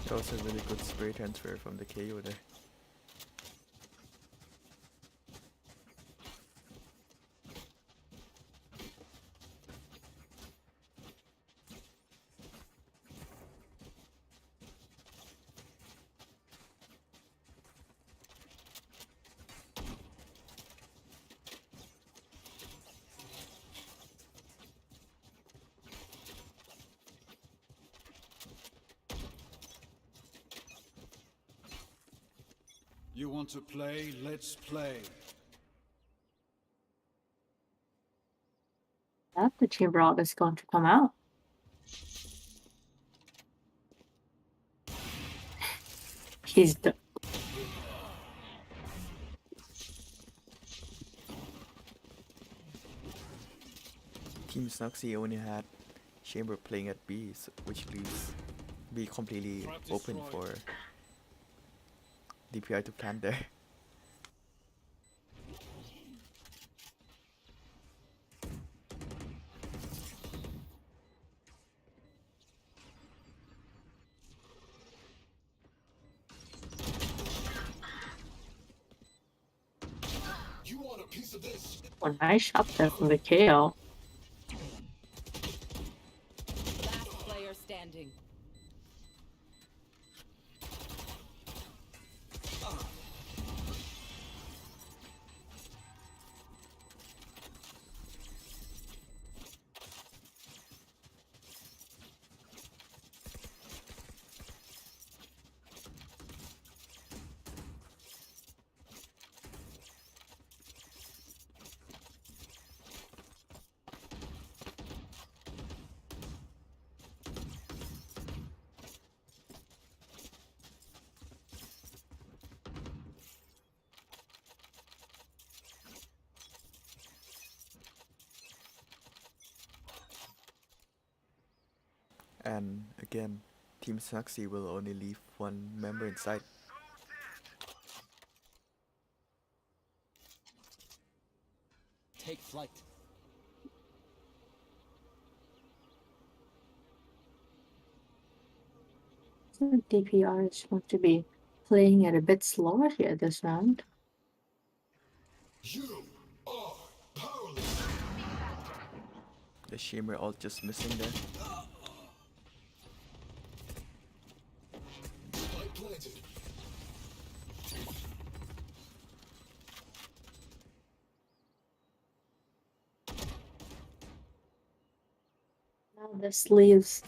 That was a really good spray transfer from the KO there. You want to play? Let's play. That the chamber alt is going to come out. He's the Team Snuxy only had Chamber playing at B, which leaves B completely Practice open right. for DPR to plant there. You want a piece of this? a nice shot there from the KO. Last player standing. And again, Team Snuxy will only leave one member inside. Take flight. So DPR is going to be playing it a bit slower here this round. You are powerless. The Shimmer ult just missing there. Light planted. Now this leaves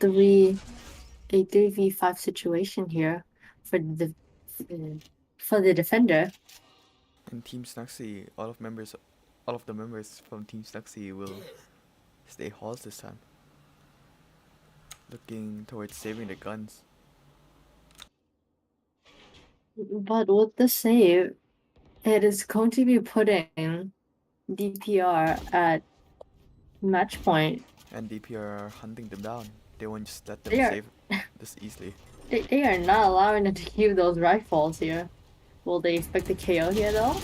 a 3v5 situation here for the defender. And Team Snuxy, all of the members from Team Snuxy will stay halls this time. Looking towards saving the guns. But with the save, it is going to be putting DPR at match point. And DPR are hunting them down. They won't just let them They are- save this easily. They are not allowing them to keep those rifles here. Will they expect the KO here though?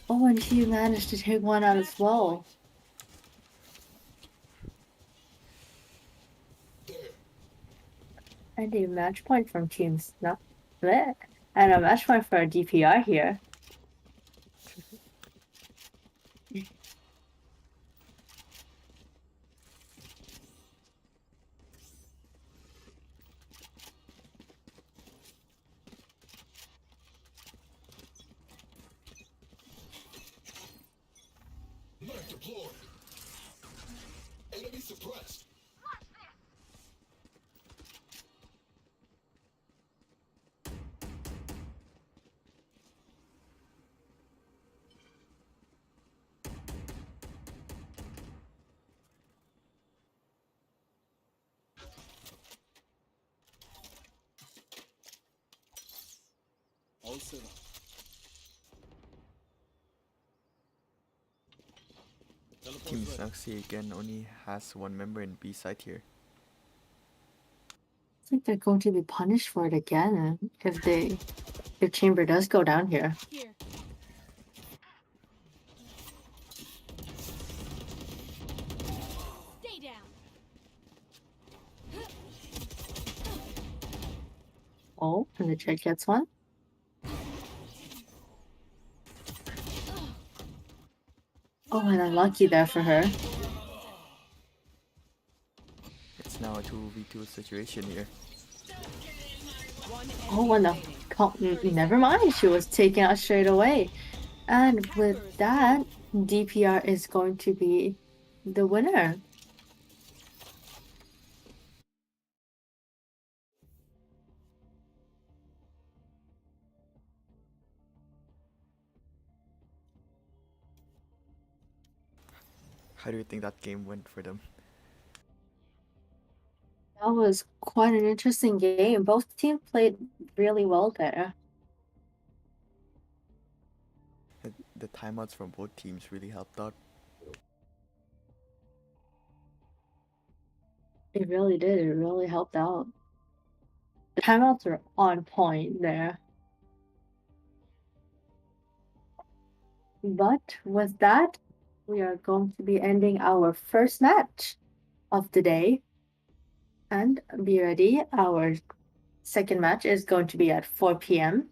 Oh, and she managed to take one out as well. And a match point from Team Snuxy. And a match point for a DPR here. Knife deployed. Enemy suppressed. All set up. Team Teleport's ready. Snuxy again only has one member in B side here. I think they're going to be punished for it again if Chamber does go down here. Here. Stay down. Oh, and the Jett gets one. Oh, and unlucky there for her. It's now a 2v2 situation here. Oh, and the never mind, she was taken out straight away. And with that, DPR is going to be the winner. How do you think that game went for them? That was quite an interesting game. Both teams played really well there. The timeouts from both teams really helped out. It really did. It really helped out. The timeouts are on point there. But with that, we are going to be ending our first match of the day. And be ready, our second match is going to be at 4 p.m.